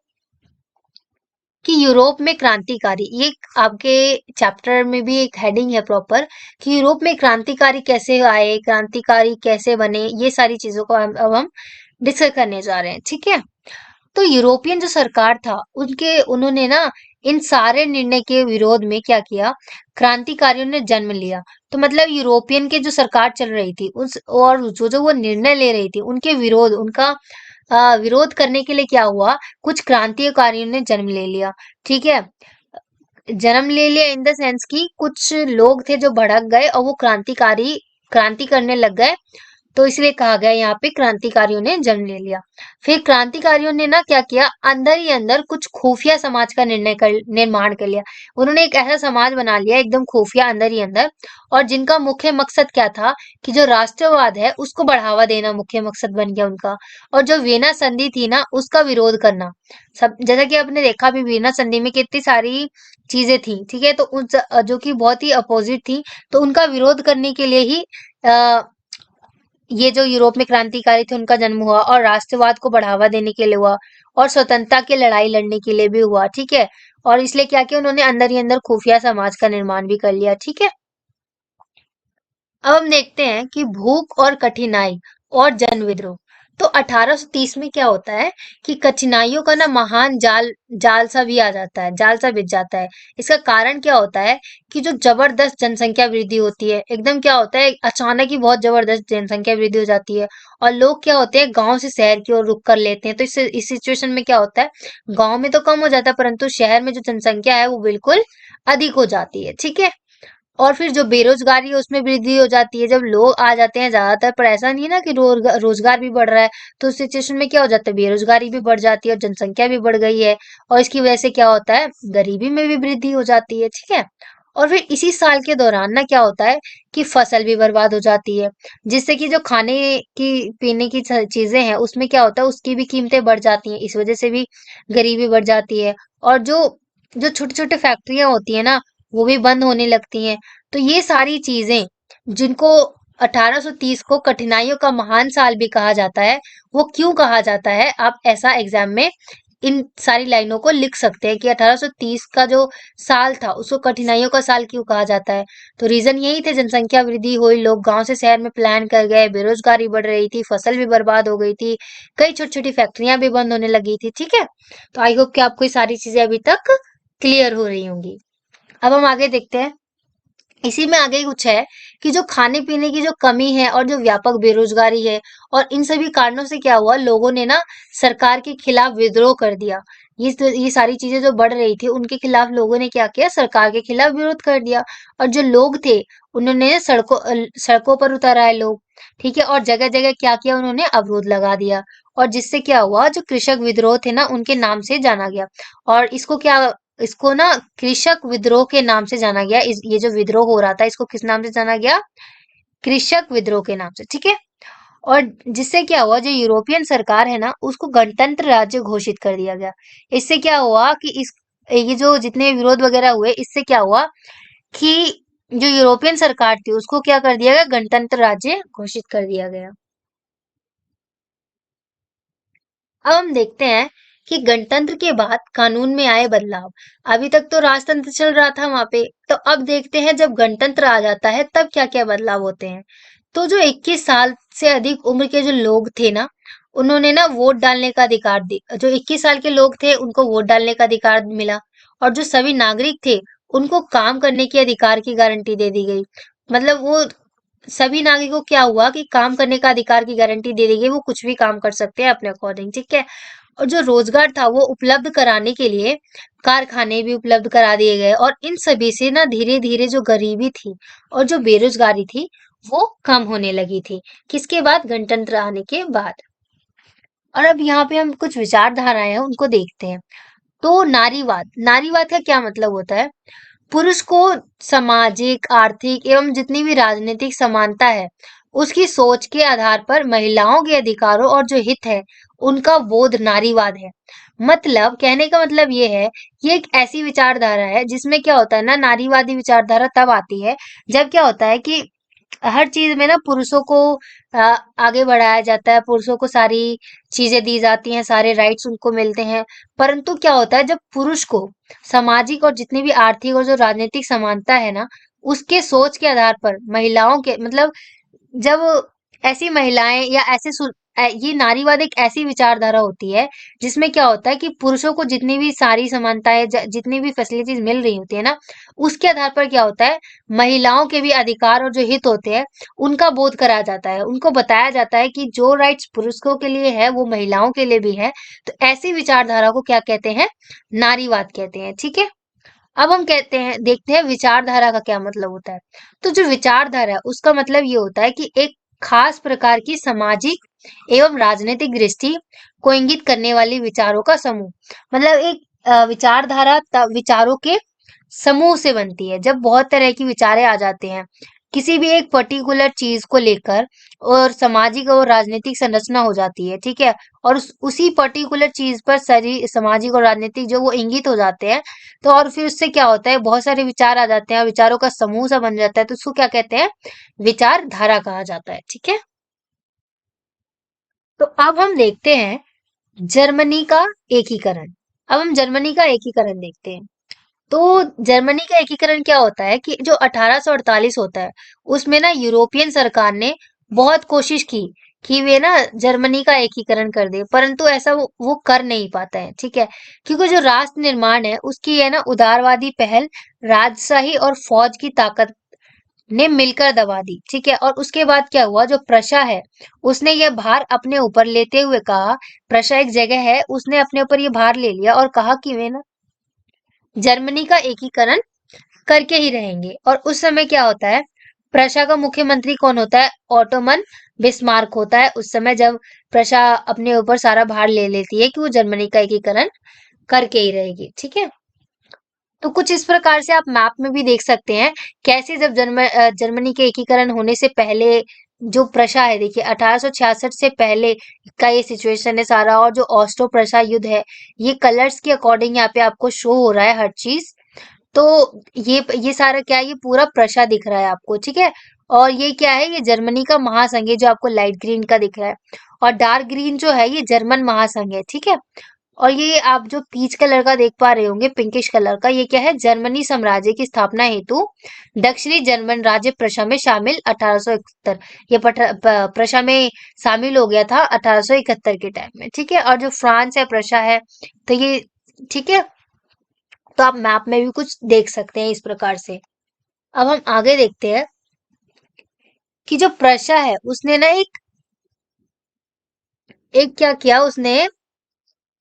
कि यूरोप में क्रांतिकारी, ये आपके चैप्टर में भी एक हेडिंग है प्रॉपर, कि यूरोप में क्रांतिकारी कैसे आए, क्रांतिकारी कैसे बने, ये सारी चीजों को अब हम डिस्कस करने जा रहे हैं, ठीक है। तो यूरोपियन जो सरकार था उनके उन्होंने ना इन सारे निर्णय के विरोध में क्या किया, क्रांतिकारियों ने जन्म लिया। तो मतलब यूरोपियन के जो सरकार चल रही थी उस, और जो जो वो निर्णय ले रही थी उनके विरोध, उनका विरोध करने के लिए क्या हुआ, कुछ क्रांतिकारियों ने जन्म ले लिया, ठीक है। जन्म ले लिया इन द सेंस कि कुछ लोग थे जो भड़क गए और वो क्रांति करने लग गए। तो इसलिए कहा गया यहाँ पे क्रांतिकारियों ने जन्म ले लिया। फिर क्रांतिकारियों ने ना क्या किया, अंदर ही अंदर कुछ खुफिया समाज का निर्माण कर लिया। उन्होंने एक ऐसा समाज बना लिया एकदम खुफिया अंदर ही अंदर, और जिनका मुख्य मकसद क्या था कि जो राष्ट्रवाद है उसको बढ़ावा देना मुख्य मकसद बन गया उनका। और जो वीना संधि थी ना उसका विरोध करना। सब जैसा कि आपने देखा भी, वीना संधि में कितनी सारी चीजें थी, ठीक है। तो उस जो कि बहुत ही अपोजिट थी, तो उनका विरोध करने के लिए ही आ, ये जो यूरोप में क्रांतिकारी थे उनका जन्म हुआ, और राष्ट्रवाद को बढ़ावा देने के लिए हुआ, और स्वतंत्रता की लड़ाई लड़ने के लिए भी हुआ, ठीक है। और इसलिए क्या किया उन्होंने, अंदर ही अंदर खुफिया समाज का निर्माण भी कर लिया, ठीक है। अब हम देखते हैं कि भूख और कठिनाई और जन विद्रोह। तो 1830 में क्या होता है कि कठिनाइयों का ना महान जाल जाल सा भी आ जाता है, जाल सा बिछ जाता है। इसका कारण क्या होता है कि जो जबरदस्त जनसंख्या वृद्धि होती है, एकदम क्या होता है, अचानक ही बहुत जबरदस्त जनसंख्या वृद्धि हो जाती है, और लोग क्या होते हैं गांव से शहर की ओर रुख कर लेते हैं। तो इस सिचुएशन में क्या होता है, गांव में तो कम हो जाता है परंतु शहर में जो जनसंख्या है वो बिल्कुल अधिक हो जाती है, ठीक है। और फिर जो बेरोजगारी है उसमें वृद्धि हो जाती है, जब लोग आ जाते हैं ज्यादातर, पर ऐसा नहीं है ना कि रोजगार भी बढ़ रहा है। तो उस सिचुएशन में क्या हो जाता है, बेरोजगारी भी बढ़ जाती है और जनसंख्या भी बढ़ गई है, और इसकी वजह से क्या होता है, गरीबी में भी वृद्धि हो जाती है, ठीक है। और फिर इसी साल के दौरान ना क्या होता है कि फसल भी बर्बाद हो जाती है, जिससे कि जो खाने की पीने की चीजें हैं उसमें क्या होता है, उसकी भी कीमतें बढ़ जाती हैं, इस वजह से भी गरीबी बढ़ जाती है। और जो जो छोटे छोटे फैक्ट्रियां होती है ना, वो भी बंद होने लगती हैं। तो ये सारी चीजें जिनको 1830 को कठिनाइयों का महान साल भी कहा जाता है, वो क्यों कहा जाता है, आप ऐसा एग्जाम में इन सारी लाइनों को लिख सकते हैं कि 1830 का जो साल था उसको कठिनाइयों का साल क्यों कहा जाता है। तो रीजन यही थे, जनसंख्या वृद्धि हुई, लोग गांव से शहर में प्लान कर गए, बेरोजगारी बढ़ रही थी, फसल भी बर्बाद हो गई थी, कई छोटी छोटी फैक्ट्रियां भी बंद होने लगी थी, ठीक है। तो आई होप कि आपको ये सारी चीजें अभी तक क्लियर हो रही होंगी। अब हम आगे देखते हैं। इसी में आगे कुछ है कि जो खाने पीने की जो कमी है और जो व्यापक बेरोजगारी है, और इन सभी कारणों से क्या हुआ, लोगों ने ना सरकार के खिलाफ विद्रोह कर दिया। ये सारी चीजें जो बढ़ रही थी उनके खिलाफ लोगों ने क्या किया, सरकार के खिलाफ विरोध कर दिया। और जो लोग थे उन्होंने सड़कों पर उतर आए लोग, ठीक है। और जगह जगह क्या किया, उन्होंने अवरोध लगा दिया। और जिससे क्या हुआ, जो कृषक विद्रोह थे ना उनके नाम से जाना गया। और इसको ना कृषक विद्रोह के नाम से जाना गया। ये जो विद्रोह हो रहा था इसको किस नाम से जाना गया, कृषक विद्रोह के नाम से, ठीक है। और जिससे क्या हुआ, जो यूरोपियन सरकार है ना उसको गणतंत्र राज्य घोषित कर दिया गया। इससे क्या हुआ कि इस ये जो जितने विरोध वगैरह हुए, इससे क्या हुआ कि जो यूरोपियन सरकार थी उसको क्या कर दिया गया, गणतंत्र राज्य घोषित कर दिया गया। अब हम देखते हैं कि गणतंत्र के बाद कानून में आए बदलाव। अभी तक तो राजतंत्र चल रहा था वहां पे, तो अब देखते हैं जब गणतंत्र आ जाता है तब क्या क्या बदलाव होते हैं। तो जो 21 साल से अधिक उम्र के जो लोग थे ना, उन्होंने ना वोट डालने का अधिकार दी, जो 21 साल के लोग थे उनको वोट डालने का अधिकार मिला। और जो सभी नागरिक थे उनको काम करने के अधिकार की गारंटी दे दी गई। मतलब वो सभी नागरिकों को क्या हुआ कि काम करने का अधिकार की गारंटी दे दी गई, वो कुछ भी काम कर सकते हैं अपने अकॉर्डिंग, ठीक है। और जो रोजगार था वो उपलब्ध कराने के लिए कारखाने भी उपलब्ध करा दिए गए, और इन सभी से ना धीरे धीरे जो गरीबी थी और जो बेरोजगारी थी वो कम होने लगी थी। किसके बाद? गणतंत्र आने के बाद। और अब यहाँ पे हम कुछ विचारधाराएं हैं उनको देखते हैं। तो नारीवाद, नारीवाद का क्या मतलब होता है? पुरुष को सामाजिक, आर्थिक एवं जितनी भी राजनीतिक समानता है, उसकी सोच के आधार पर महिलाओं के अधिकारों और जो हित है, उनका बोध नारीवाद है। मतलब कहने का मतलब ये है, ये एक ऐसी विचारधारा है जिसमें क्या होता है ना, नारीवादी विचारधारा तब आती है जब क्या होता है कि हर चीज में ना पुरुषों को आगे बढ़ाया जाता है, पुरुषों को सारी चीजें दी जाती हैं, सारे राइट्स उनको मिलते हैं। परंतु क्या होता है, जब पुरुष को सामाजिक और जितनी भी आर्थिक और जो राजनीतिक समानता है ना, उसके सोच के आधार पर महिलाओं के मतलब जब ऐसी महिलाएं या ये नारीवाद एक ऐसी विचारधारा होती है जिसमें क्या होता है कि पुरुषों को जितनी भी सारी समानताएं, जितनी भी फैसिलिटीज मिल रही होती है ना, उसके आधार पर क्या होता है, महिलाओं के भी अधिकार और जो हित होते हैं उनका बोध कराया जाता है, उनको बताया जाता है कि जो राइट्स पुरुषों के लिए है वो महिलाओं के लिए भी है। तो ऐसी विचारधारा को क्या कहते हैं? नारीवाद कहते हैं, ठीक है। अब हम कहते हैं, देखते हैं विचारधारा का क्या मतलब होता है। तो जो विचारधारा है उसका मतलब ये होता है कि एक खास प्रकार की सामाजिक एवं राजनीतिक दृष्टि को इंगित करने वाली विचारों का समूह। मतलब एक विचारधारा विचारों के समूह से बनती है। जब बहुत तरह की विचारें आ जाते हैं किसी भी एक पर्टिकुलर चीज को लेकर, और सामाजिक और राजनीतिक संरचना हो जाती है, ठीक है। और उसी पर्टिकुलर चीज पर सारी सामाजिक और राजनीतिक जो वो इंगित हो जाते हैं, तो और फिर उससे क्या होता है, बहुत सारे विचार आ जाते हैं, विचारों का समूह सा बन जाता है, तो उसको क्या कहते हैं? विचारधारा कहा जाता है, ठीक है। तो अब हम देखते हैं जर्मनी का एकीकरण। अब हम जर्मनी का एकीकरण देखते हैं। तो जर्मनी का एकीकरण क्या होता है कि जो 1848 होता है, उसमें ना यूरोपियन सरकार ने बहुत कोशिश की कि वे ना जर्मनी का एकीकरण कर दे, परंतु ऐसा वो कर नहीं पाता है, ठीक है। क्योंकि जो राष्ट्र निर्माण है उसकी है ना उदारवादी पहल, राजशाही और फौज की ताकत ने मिलकर दबा दी, ठीक है। और उसके बाद क्या हुआ, जो प्रशा है उसने यह भार अपने ऊपर लेते हुए कहा, प्रशा एक जगह है, उसने अपने ऊपर ये भार ले लिया और कहा कि वे ना जर्मनी का एकीकरण करके ही रहेंगे। और उस समय क्या होता है, प्रशा का मुख्यमंत्री कौन होता है? ऑटोमन बिस्मार्क होता है उस समय, जब प्रशा अपने ऊपर सारा भार ले लेती है कि वो जर्मनी का एकीकरण करके ही रहेगी, ठीक है। तो कुछ इस प्रकार से आप मैप में भी देख सकते हैं कैसे जब जर्मनी के एकीकरण होने से पहले जो प्रशा है, देखिए 1866 से पहले का ये सिचुएशन है सारा, और जो ऑस्ट्रो प्रशा युद्ध है, ये कलर्स के अकॉर्डिंग यहाँ पे आपको शो हो रहा है हर चीज। तो ये सारा क्या है, ये पूरा प्रशा दिख रहा है आपको, ठीक है। और ये क्या है, ये जर्मनी का महासंघ है जो आपको लाइट ग्रीन का दिख रहा है, और डार्क ग्रीन जो है ये जर्मन महासंघ है, ठीक है। और ये आप जो पीच कलर का देख पा रहे होंगे, पिंकिश कलर का, ये क्या है, जर्मनी साम्राज्य की स्थापना हेतु दक्षिणी जर्मन राज्य प्रशा में शामिल 1871। ये प्रशा में शामिल हो गया था 1871 के टाइम में, ठीक है। और जो फ्रांस है प्रशा है, तो ये, ठीक है। तो आप मैप में भी कुछ देख सकते हैं इस प्रकार से। अब हम आगे देखते हैं कि जो प्रशा है उसने ना एक एक क्या किया उसने।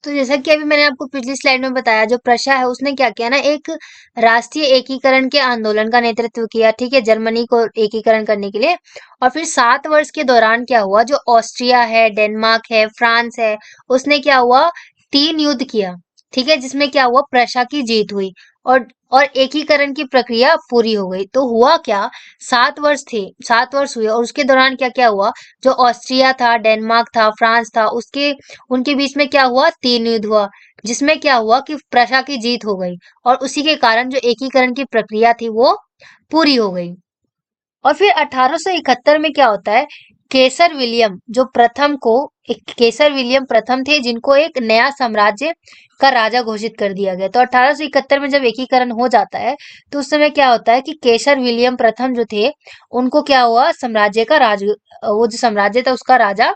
तो जैसा कि अभी मैंने आपको पिछली स्लाइड में बताया, जो प्रशा है उसने क्या किया ना, एक राष्ट्रीय एकीकरण के आंदोलन का नेतृत्व किया, ठीक है, जर्मनी को एकीकरण करने के लिए। और फिर 7 वर्ष के दौरान क्या हुआ, जो ऑस्ट्रिया है, डेनमार्क है, फ्रांस है, उसने क्या हुआ, 3 युद्ध किया, ठीक है, जिसमें क्या हुआ, प्रशा की जीत हुई, और एकीकरण की प्रक्रिया पूरी हो गई। तो हुआ क्या, 7 वर्ष थे, 7 वर्ष हुए, और उसके दौरान क्या क्या हुआ, जो ऑस्ट्रिया था, डेनमार्क था, फ्रांस था, उसके उनके बीच में क्या हुआ, 3 युद्ध हुआ, जिसमें क्या हुआ कि प्रशा की जीत हो गई, और उसी के कारण जो एकीकरण की प्रक्रिया थी वो पूरी हो गई। और फिर 1871 में क्या होता है, केसर विलियम जो प्रथम को एक केसर विलियम प्रथम थे जिनको एक नया साम्राज्य का राजा घोषित कर दिया गया। तो 1871 में जब एकीकरण हो जाता है तो उस समय क्या होता है कि केसर विलियम प्रथम जो थे उनको क्या हुआ, साम्राज्य का राज, वो जो साम्राज्य था उसका राजा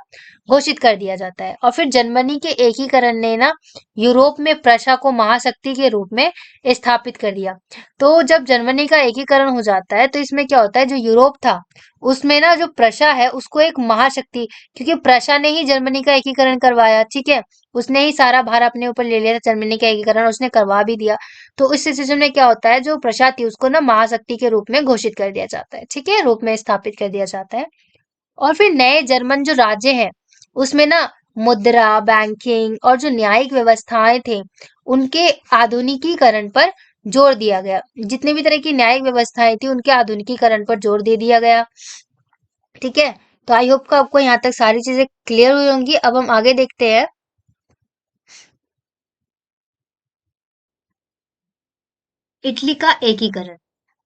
घोषित कर दिया जाता है। और फिर जर्मनी के एकीकरण ने ना यूरोप में प्रशा को महाशक्ति के रूप में स्थापित कर दिया। तो जब जर्मनी का एकीकरण हो जाता है तो इसमें क्या होता है, जो यूरोप था उसमें ना जो प्रशा है उसको एक महाशक्ति, क्योंकि प्रशा ने ही जर्मनी का एकीकरण करवाया, ठीक है, उसने ही सारा भार अपने ऊपर ले लिया था, जर्मनी का एकीकरण उसने करवा भी दिया। तो इस सिचुएशन में क्या होता है, जो प्रशा थी उसको ना महाशक्ति के रूप में घोषित कर दिया जाता है, ठीक है, रूप में स्थापित कर दिया जाता है। और फिर नए जर्मन जो राज्य है उसमें ना मुद्रा, बैंकिंग और जो न्यायिक व्यवस्थाएं थे उनके आधुनिकीकरण पर जोर दिया गया। जितने भी तरह की न्यायिक व्यवस्थाएं थी उनके आधुनिकीकरण पर जोर दे दिया गया, ठीक है। तो आई होप कि आपको यहाँ तक सारी चीजें क्लियर हुई होंगी। अब हम आगे देखते हैं इटली का एकीकरण।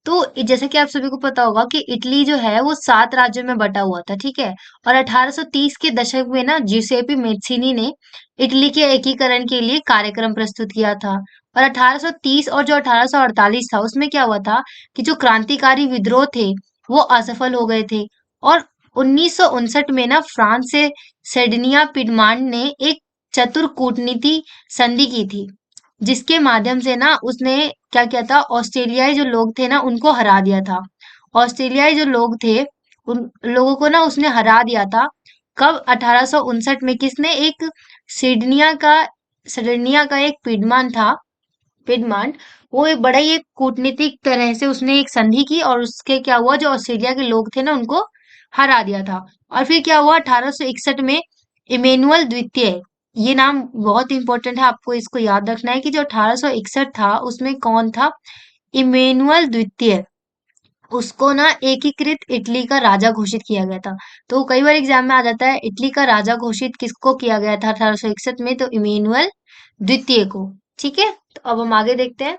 तो जैसे कि आप सभी को पता होगा कि इटली जो है वो 7 राज्यों में बटा हुआ था, ठीक है। और 1830 के दशक में ना जिसेपी मेत्सिनी ने इटली के एकीकरण के लिए कार्यक्रम प्रस्तुत किया था। और 1830 और जो 1848 था उसमें क्या हुआ था कि जो क्रांतिकारी विद्रोह थे वो असफल हो गए थे। और 1959 में ना फ्रांस से सर्डिनिया पिडमांट ने एक चतुर कूटनीति संधि की थी, जिसके माध्यम से ना उसने क्या किया था, ऑस्ट्रेलियाई जो लोग थे ना उनको हरा दिया था। ऑस्ट्रेलियाई जो लोग थे उन लोगों को ना उसने हरा दिया था। कब? 1859 में। किसने? एक सिडनिया का सिडनिया का एक पिडमान था, पिडमांट। वो एक बड़ा ही एक कूटनीतिक तरह से उसने एक संधि की और उसके क्या हुआ, जो ऑस्ट्रेलिया के लोग थे ना उनको हरा दिया था। और फिर क्या हुआ, 1861 में इमेनुअल द्वितीय, ये नाम बहुत इंपॉर्टेंट है, आपको इसको याद रखना है कि जो 1861 था उसमें कौन था, इमेनुअल द्वितीय, उसको ना एकीकृत इटली का राजा घोषित किया गया था। तो कई बार एग्जाम में आ जाता है इटली का राजा घोषित किसको किया गया था 1861 में, तो इमेनुअल द्वितीय को, ठीक है। तो अब हम आगे देखते हैं।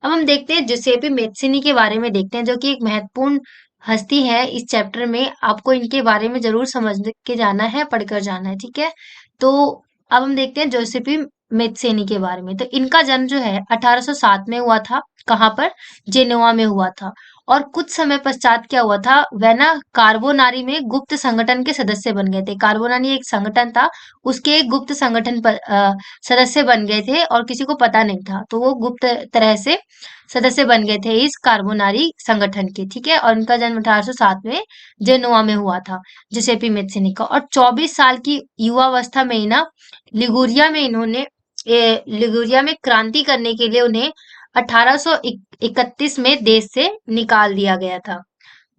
अब हम देखते हैं जुसेपी मेत्सिनी के बारे में देखते हैं, जो कि एक महत्वपूर्ण हस्ती है इस चैप्टर में। आपको इनके बारे में जरूर समझ के जाना है, पढ़कर जाना है, ठीक है। तो अब हम देखते हैं जोसेपी मेत्सेनी के बारे में। तो इनका जन्म जो है 1807 में हुआ था। कहाँ पर? जेनोआ में हुआ था। और कुछ समय पश्चात क्या हुआ था, वह ना कार्बोनारी में गुप्त संगठन के सदस्य बन गए थे। कार्बोनारी एक संगठन था, उसके एक गुप्त संगठन पर सदस्य बन गए थे और किसी को पता नहीं था, तो वो गुप्त तरह से सदस्य बन गए थे इस कार्बोनारी संगठन के, ठीक है। और उनका जन्म 1807 में जेनोआ में हुआ था, जिसेपी मेत्सिनी का। और 24 साल की युवावस्था में ही ना लिगुरिया में इन्होंने लिगुरिया में क्रांति करने के लिए उन्हें 1831 में देश से निकाल दिया गया था।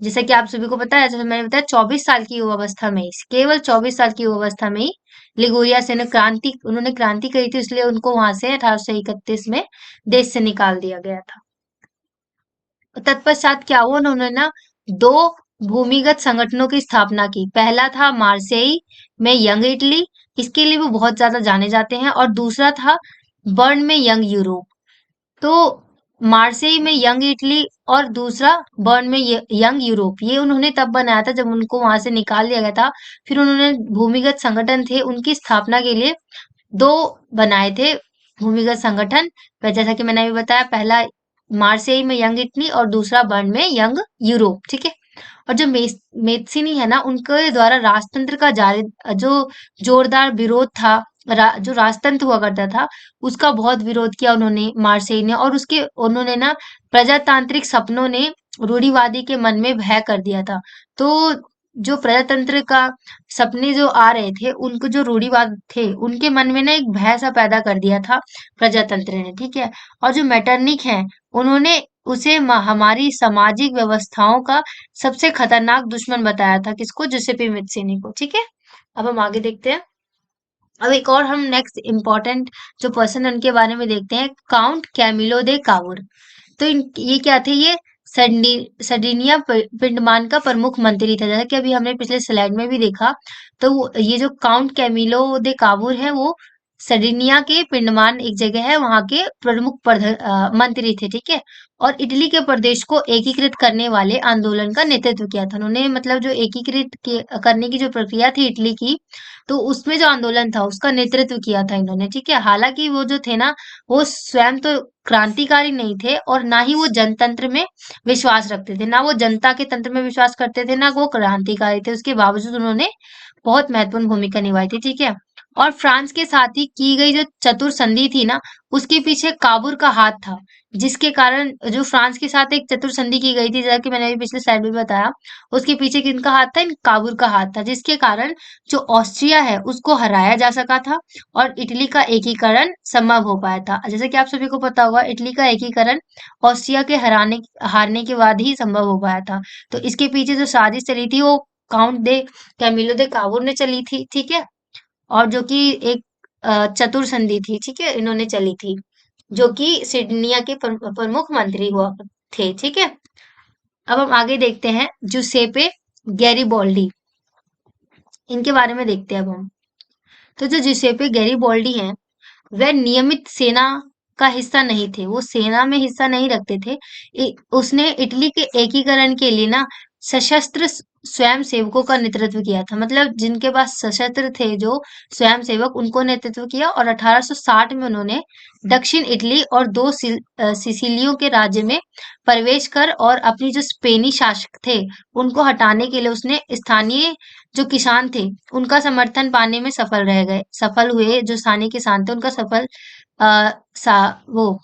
जैसा कि आप सभी को पता है, जैसे मैंने बताया 24 साल की युवावस्था में ही, केवल 24 साल की युवावस्था में ही लिगुरिया से उन्होंने क्रांति करी थी, इसलिए उनको वहां से 1831 में देश से निकाल दिया गया था। तत्पश्चात क्या हुआ, उन्होंने ना दो भूमिगत संगठनों की स्थापना की। पहला था मार्सेई में यंग इटली, इसके लिए वो बहुत ज्यादा जाने जाते हैं। और दूसरा था बर्न में यंग यूरोप। तो मार्सेई में यंग इटली और दूसरा बर्न में यंग यूरोप, ये उन्होंने तब बनाया था जब उनको वहां से निकाल दिया गया था। फिर उन्होंने भूमिगत संगठन थे उनकी स्थापना के लिए दो बनाए थे भूमिगत संगठन। जैसा कि मैंने अभी बताया, पहला मार्सेई में यंग इटली और दूसरा बर्न में यंग यूरोप, ठीक है। और जो मेत्सिनी है ना उनके द्वारा राजतंत्र का जारी जो जोरदार विरोध था, जो राजतंत्र हुआ करता था उसका बहुत विरोध किया उन्होंने, मार्सेई ने। और उसके उन्होंने ना प्रजातांत्रिक सपनों ने रूढ़िवादी के मन में भय कर दिया था। तो जो प्रजातंत्र का सपने जो आ रहे थे, उनको जो रूढ़िवाद थे उनके मन में ना एक भय सा पैदा कर दिया था प्रजातंत्र ने, ठीक है। और जो मेटरनिक है उन्होंने उसे हमारी सामाजिक व्यवस्थाओं का सबसे खतरनाक दुश्मन बताया था। किसको? जुसेपी मेत्सिनी को, ठीक है। अब हम आगे देखते हैं। अब एक और हम नेक्स्ट इम्पोर्टेंट जो पर्सन है उनके बारे में देखते हैं, काउंट कैमिलो दे कावुर। तो ये क्या थे? ये सर्डिनिया पिंडमान का प्रमुख मंत्री था, जैसा कि अभी हमने पिछले स्लाइड में भी देखा। तो ये जो काउंट कैमिलो दे कावुर है वो सर्डिनिया के पिंडमान एक जगह है वहां के प्रमुख मंत्री थे, ठीक है। और इटली के प्रदेश को एकीकृत करने वाले आंदोलन का नेतृत्व किया था। उन्होंने मतलब जो करने की जो प्रक्रिया थी इटली की, तो उसमें जो आंदोलन था उसका नेतृत्व किया था इन्होंने, ठीक है। हालांकि वो जो थे ना, वो स्वयं तो क्रांतिकारी नहीं थे और ना ही वो जनतंत्र में विश्वास रखते थे, ना वो जनता के तंत्र में विश्वास करते थे, ना वो क्रांतिकारी थे। उसके बावजूद उन्होंने बहुत महत्वपूर्ण भूमिका निभाई थी, ठीक है। और फ्रांस के साथ ही की गई जो चतुर संधि थी ना, उसके पीछे काबूल का हाथ था, जिसके कारण जो फ्रांस के साथ एक चतुर संधि की गई थी, जैसा कि मैंने अभी पिछले स्लाइड में बताया, उसके पीछे किनका हाथ था? इन काबूल का हाथ था, जिसके कारण जो ऑस्ट्रिया है उसको हराया जा सका था और इटली का एकीकरण संभव हो पाया था। जैसे कि आप सभी को पता होगा, इटली का एकीकरण ऑस्ट्रिया के हारने के बाद ही संभव हो पाया था। तो इसके पीछे जो साजिश चली थी वो काउंट दे कैमिलो दे काबूल ने चली थी, ठीक है। और जो कि एक चतुर संधि थी, ठीक है, इन्होंने चली थी, जो कि सिडनिया के प्रमुख मंत्री हुआ थे, ठीक है। अब हम आगे देखते हैं जुसेपे गैरिबोल्डी, इनके बारे में देखते हैं अब हम। तो जो जुसेपे गैरिबोल्डी हैं, वह नियमित सेना का हिस्सा नहीं थे, वो सेना में हिस्सा नहीं रखते थे। उसने इटली के एकीकरण के लिए ना सशस्त्र स्वयं सेवकों का नेतृत्व किया था, मतलब जिनके पास सशस्त्र थे जो स्वयं सेवक, उनको नेतृत्व किया। और 1860 में उन्होंने दक्षिण इटली और दो सिसिलियों के राज्य में प्रवेश कर और अपनी जो स्पेनी शासक थे उनको हटाने के लिए उसने स्थानीय जो किसान थे उनका समर्थन पाने में सफल हुए। जो स्थानीय किसान थे उनका सफल आ, सा वो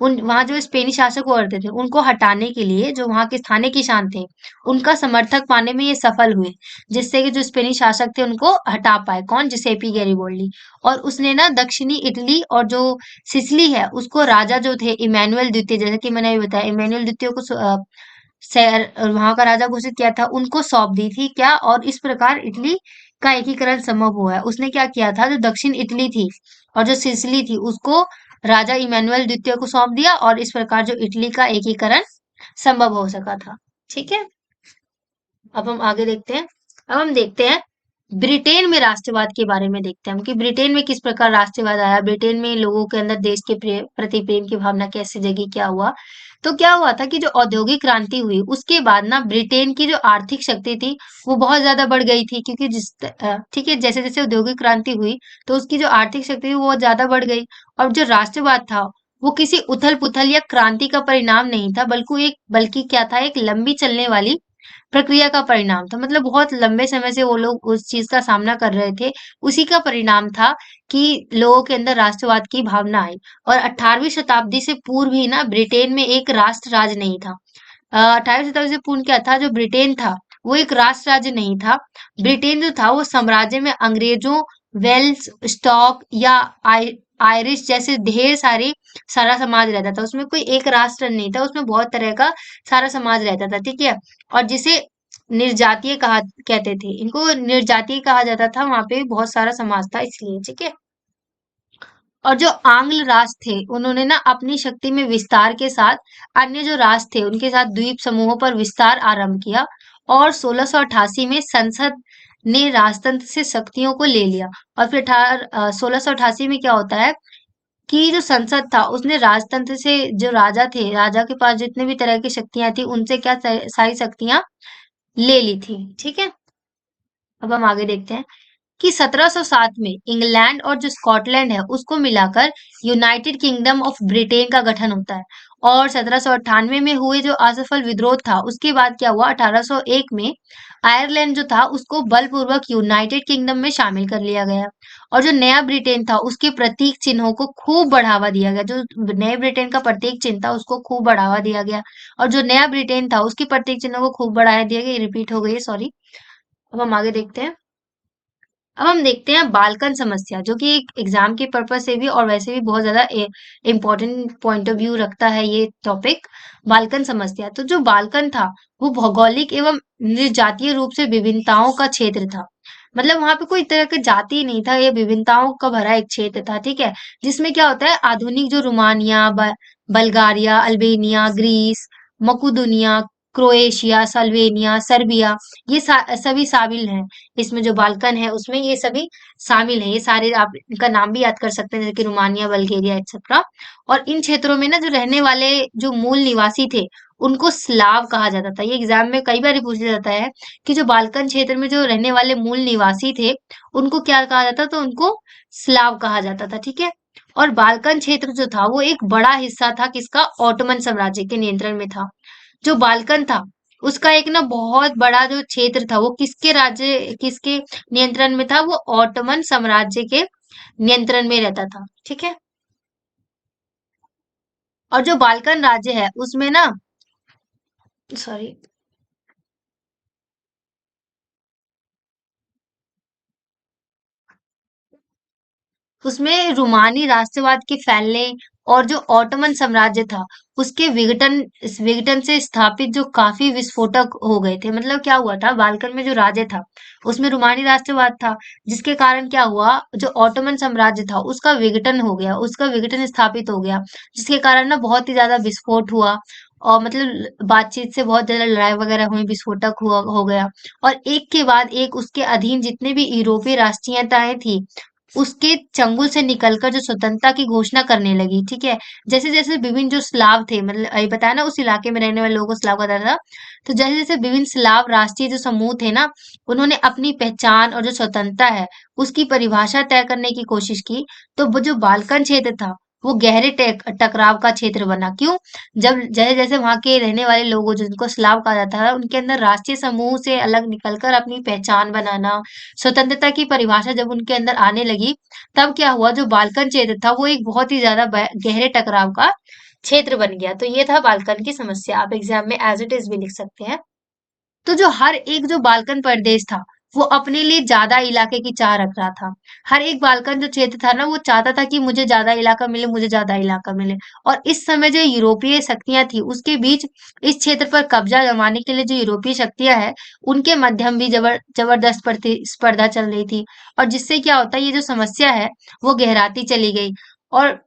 उन वहां जो स्पेनी शासक हुआ करते थे उनको हटाने के लिए जो वहां के स्थानीय किसान थे उनका समर्थक पाने में ये सफल हुए, जिससे कि जो स्पेनी शासक थे उनको हटा पाए। कौन? जिसेपी गैरिबोल्डी। और उसने ना दक्षिणी इटली और जो सिसिली है उसको राजा जो थे इमैनुअल द्वितीय, जैसे कि मैंने अभी बताया, इमैनुअल द्वितीय को वहां का राजा घोषित किया था, उनको सौंप दी थी क्या। और इस प्रकार इटली का एकीकरण संभव हुआ है। उसने क्या किया था, जो दक्षिण इटली थी और जो सिसिली थी उसको राजा इमैनुअल द्वितीय को सौंप दिया और इस प्रकार जो इटली का एकीकरण संभव हो सका था, ठीक है। अब हम आगे देखते हैं। अब हम देखते हैं ब्रिटेन में राष्ट्रवाद के बारे में देखते हैं हम, कि ब्रिटेन में किस प्रकार राष्ट्रवाद आया, ब्रिटेन में लोगों के अंदर देश के प्रति प्रेम की भावना कैसे जगी, क्या हुआ। तो क्या हुआ था कि जो औद्योगिक क्रांति हुई उसके बाद ना ब्रिटेन की जो आर्थिक शक्ति थी वो बहुत ज्यादा बढ़ गई थी, क्योंकि ठीक है, जैसे जैसे औद्योगिक क्रांति हुई तो उसकी जो आर्थिक शक्ति थी वो बहुत ज्यादा बढ़ गई। और जो राष्ट्रवाद था वो किसी उथल पुथल या क्रांति का परिणाम नहीं था, बल्कि क्या था, एक लंबी चलने वाली प्रक्रिया का परिणाम था। मतलब बहुत लंबे समय से वो लोग उस चीज का सामना कर रहे थे, उसी का परिणाम था कि लोगों के अंदर राष्ट्रवाद की भावना आई। और 18वीं शताब्दी से पूर्व ही ना ब्रिटेन में एक राष्ट्र राज्य नहीं था। 18वीं शताब्दी से पूर्व क्या था, जो ब्रिटेन था वो एक राष्ट्र राज्य नहीं था। ब्रिटेन जो था वो साम्राज्य में अंग्रेजों, वेल्स, स्टॉक या आयरिश जैसे ढेर सारा समाज रहता था। उसमें कोई एक राष्ट्र नहीं था, उसमें बहुत तरह का सारा समाज रहता था, ठीक है। और जिसे निर्जातीय कहा कहते थे, इनको निर्जातीय कहा जाता था, वहां पे बहुत सारा समाज था इसलिए, ठीक है। और जो आंग्ल राज थे उन्होंने ना अपनी शक्ति में विस्तार के साथ अन्य जो राज थे उनके साथ द्वीप समूहों पर विस्तार आरंभ किया। और 1688 में संसद ने राजतंत्र से शक्तियों को ले लिया। और फिर 1688 में क्या होता है कि जो संसद था उसने राजतंत्र से, जो राजा थे, राजा के पास जितने भी तरह की शक्तियां थी उनसे क्या सारी शक्तियां ले ली थी, ठीक है। अब हम आगे देखते हैं कि 1707 में इंग्लैंड और जो स्कॉटलैंड है उसको मिलाकर यूनाइटेड किंगडम ऑफ ब्रिटेन का गठन होता है। और 1798 में हुए जो असफल विद्रोह था उसके बाद क्या हुआ, 1801 में आयरलैंड जो था उसको बलपूर्वक यूनाइटेड किंगडम में शामिल कर लिया गया। और जो नया ब्रिटेन था उसके प्रतीक चिन्हों को खूब बढ़ावा दिया गया, जो नए ब्रिटेन का प्रतीक चिन्ह था उसको खूब बढ़ावा दिया गया। और जो नया ब्रिटेन था उसके प्रतीक चिन्हों को खूब बढ़ावा दिया गया, रिपीट हो गई है, सॉरी। अब हम आगे देखते हैं। अब हम देखते हैं बाल्कन समस्या, जो कि एक एग्जाम के पर्पज से भी और वैसे भी बहुत ज्यादा इम्पोर्टेंट पॉइंट ऑफ व्यू रखता है ये टॉपिक, बाल्कन समस्या। तो जो बाल्कन था वो भौगोलिक एवं निर्जातीय रूप से विभिन्नताओं का क्षेत्र था। मतलब वहां पे कोई तरह का जाति नहीं था, ये विभिन्नताओं का भरा एक क्षेत्र था, ठीक है। जिसमें क्या होता है, आधुनिक जो Romania, Bulgaria, Albania, Greece, Macedonia, Croatia, Slovenia, Serbia, ये सभी शामिल हैं। इसमें जो बाल्कन है उसमें ये सभी शामिल हैं। ये सारे आप इनका नाम भी याद कर सकते हैं, जैसे कि रोमानिया, बल्गेरिया एक्सेट्रा। और इन क्षेत्रों में ना जो रहने वाले जो मूल निवासी थे उनको स्लाव कहा जाता था। ये एग्जाम में कई बार पूछा जाता है कि जो बाल्कन क्षेत्र में जो रहने वाले मूल निवासी थे उनको क्या कहा जाता, तो उनको स्लाव कहा जाता था, ठीक है। और बाल्कन क्षेत्र जो था वो एक बड़ा हिस्सा था किसका, ऑटोमन साम्राज्य के नियंत्रण में था। जो बाल्कन था उसका एक ना बहुत बड़ा जो क्षेत्र था वो किसके नियंत्रण में था, वो ऑटोमन साम्राज्य के नियंत्रण में रहता था, ठीक है। और जो बाल्कन राज्य है उसमें ना, सॉरी, उसमें रोमानी राष्ट्रवाद के फैलने और जो ऑटोमन साम्राज्य था उसके विघटन से स्थापित जो काफी विस्फोटक हो गए थे। मतलब क्या हुआ था, बाल्कन में जो राज्य था उसमें रोमानी राष्ट्रवाद था, जिसके कारण क्या हुआ, जो ऑटोमन साम्राज्य था उसका विघटन हो गया, उसका विघटन स्थापित हो गया, जिसके कारण ना बहुत ही ज्यादा विस्फोट हुआ। और मतलब बातचीत से बहुत ज्यादा लड़ाई वगैरह हुई, विस्फोटक हुआ हो गया। और एक के बाद एक उसके अधीन जितने भी यूरोपीय राष्ट्रीयताएं थी उसके चंगुल से निकलकर जो स्वतंत्रता की घोषणा करने लगी, ठीक है। जैसे जैसे विभिन्न जो स्लाव थे, मतलब ये बताया ना उस इलाके में रहने वाले लोगों को स्लाव कहा जाता था। तो जैसे जैसे विभिन्न स्लाव राष्ट्रीय जो समूह थे ना, उन्होंने अपनी पहचान और जो स्वतंत्रता है उसकी परिभाषा तय करने की कोशिश की। तो वो जो बाल्कन क्षेत्र था वो गहरे टकराव का क्षेत्र बना। क्यों? जब जैसे जैसे वहां के रहने वाले लोगों, जिनको स्लाव कहा जाता था, उनके अंदर राष्ट्रीय समूह से अलग निकलकर अपनी पहचान बनाना, स्वतंत्रता की परिभाषा जब उनके अंदर आने लगी, तब क्या हुआ, जो बाल्कन क्षेत्र था वो एक बहुत ही ज्यादा गहरे टकराव का क्षेत्र बन गया। तो ये था बाल्कन की समस्या। आप एग्जाम में एज इट इज भी लिख सकते हैं। तो जो हर एक जो बाल्कन प्रदेश था वो अपने लिए ज्यादा इलाके की चाह रख रहा था। हर एक बाल्कन जो क्षेत्र था ना वो चाहता था कि मुझे ज्यादा इलाका मिले, मुझे ज्यादा इलाका मिले। और इस समय जो यूरोपीय शक्तियां थी उसके बीच इस क्षेत्र पर कब्जा जमाने के लिए जो यूरोपीय शक्तियां है उनके मध्यम भी जबरदस्त प्रतिस्पर्धा चल रही थी। और जिससे क्या होता है, ये जो समस्या है वो गहराती चली गई। और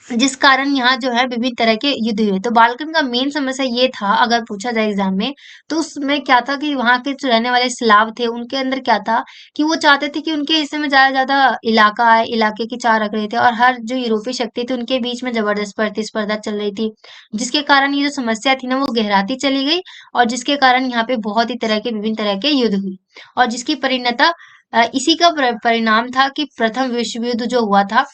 जिस कारण यहाँ जो है विभिन्न तरह के युद्ध हुए। तो बाल्कन का मेन समस्या ये था, अगर पूछा जाए एग्जाम में, तो उसमें क्या था कि वहाँ के जो रहने वाले स्लाव थे उनके अंदर क्या था कि वो चाहते थे कि उनके हिस्से में ज्यादा ज्यादा इलाका आए, इलाके की चाह रख रहे थे। और हर जो यूरोपीय शक्ति थी उनके बीच में जबरदस्त प्रतिस्पर्धा चल रही थी, जिसके कारण ये जो समस्या थी ना वो गहराती चली गई। और जिसके कारण यहाँ पे बहुत ही तरह के विभिन्न तरह के युद्ध हुई। और जिसकी परिणता इसी का परिणाम था कि प्रथम विश्व युद्ध जो हुआ था,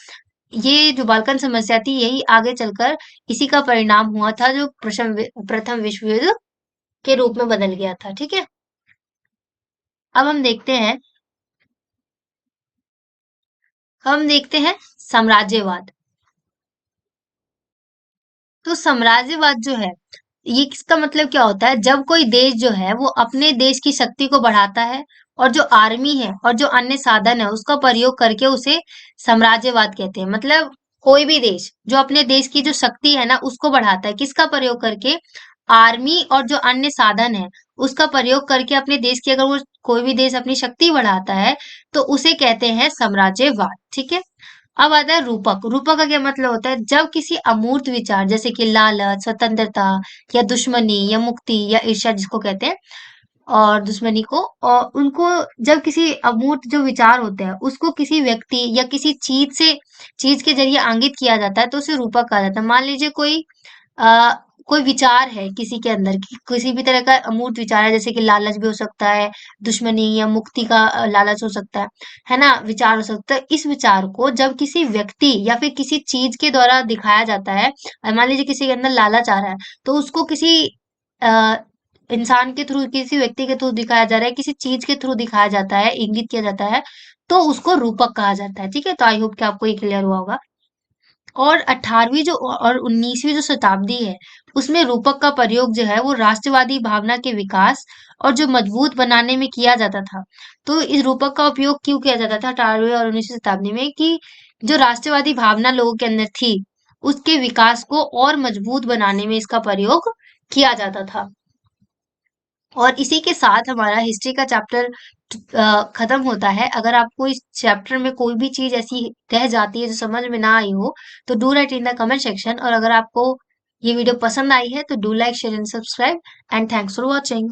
ये जो बाल्कन समस्या थी यही आगे चलकर इसी का परिणाम हुआ था, जो प्रथम विश्व युद्ध के रूप में बदल गया था, ठीक है। अब हम देखते हैं साम्राज्यवाद। तो साम्राज्यवाद जो है, ये किसका मतलब क्या होता है, जब कोई देश जो है वो अपने देश की शक्ति को बढ़ाता है और जो आर्मी है और जो अन्य साधन है उसका प्रयोग करके उसे साम्राज्यवाद कहते हैं। मतलब कोई भी देश जो अपने देश की जो शक्ति है ना उसको बढ़ाता है, किसका प्रयोग करके, आर्मी और जो अन्य साधन है उसका प्रयोग करके अपने देश की, अगर वो कोई भी देश अपनी शक्ति बढ़ाता है तो उसे कहते हैं साम्राज्यवाद, ठीक है। अब आता है रूपक। रूपक का क्या मतलब होता है, जब किसी अमूर्त विचार जैसे कि लालच, स्वतंत्रता या दुश्मनी या मुक्ति या ईर्ष्या जिसको कहते हैं, और दुश्मनी को, और उनको, जब किसी अमूर्त जो विचार होते हैं उसको किसी व्यक्ति या किसी चीज के जरिए इंगित किया जाता है तो उसे रूपक कहा जाता है। मान लीजिए आ, कोई विचार है किसी के अंदर, किसी भी तरह का अमूर्त विचार है, जैसे कि लालच भी हो सकता है, दुश्मनी या मुक्ति का लालच हो सकता है ना, विचार हो सकता है। इस विचार को जब किसी व्यक्ति या फिर किसी चीज के द्वारा दिखाया जाता है, मान लीजिए किसी के अंदर लालच आ रहा है तो उसको किसी आ, इंसान के थ्रू, किसी व्यक्ति के थ्रू दिखाया जा रहा है, किसी चीज के थ्रू दिखाया जाता है, इंगित किया जाता है, तो उसको रूपक कहा जाता है, ठीक है। तो आई होप कि आपको ये क्लियर हुआ होगा। और 18वीं जो और 19वीं जो शताब्दी है उसमें रूपक का प्रयोग जो है वो राष्ट्रवादी भावना के विकास और जो मजबूत बनाने में किया जाता था। तो इस रूपक का उपयोग क्यों किया जाता था 18वीं और 19वीं शताब्दी में, कि जो राष्ट्रवादी भावना लोगों के अंदर थी उसके विकास को और मजबूत बनाने में इसका प्रयोग किया जाता था। और इसी के साथ हमारा हिस्ट्री का चैप्टर खत्म होता है। अगर आपको इस चैप्टर में कोई भी चीज ऐसी रह जाती है जो समझ में ना आई हो तो do right in the comment section. और अगर आपको ये वीडियो पसंद आई है तो do like share and subscribe and thanks for watching.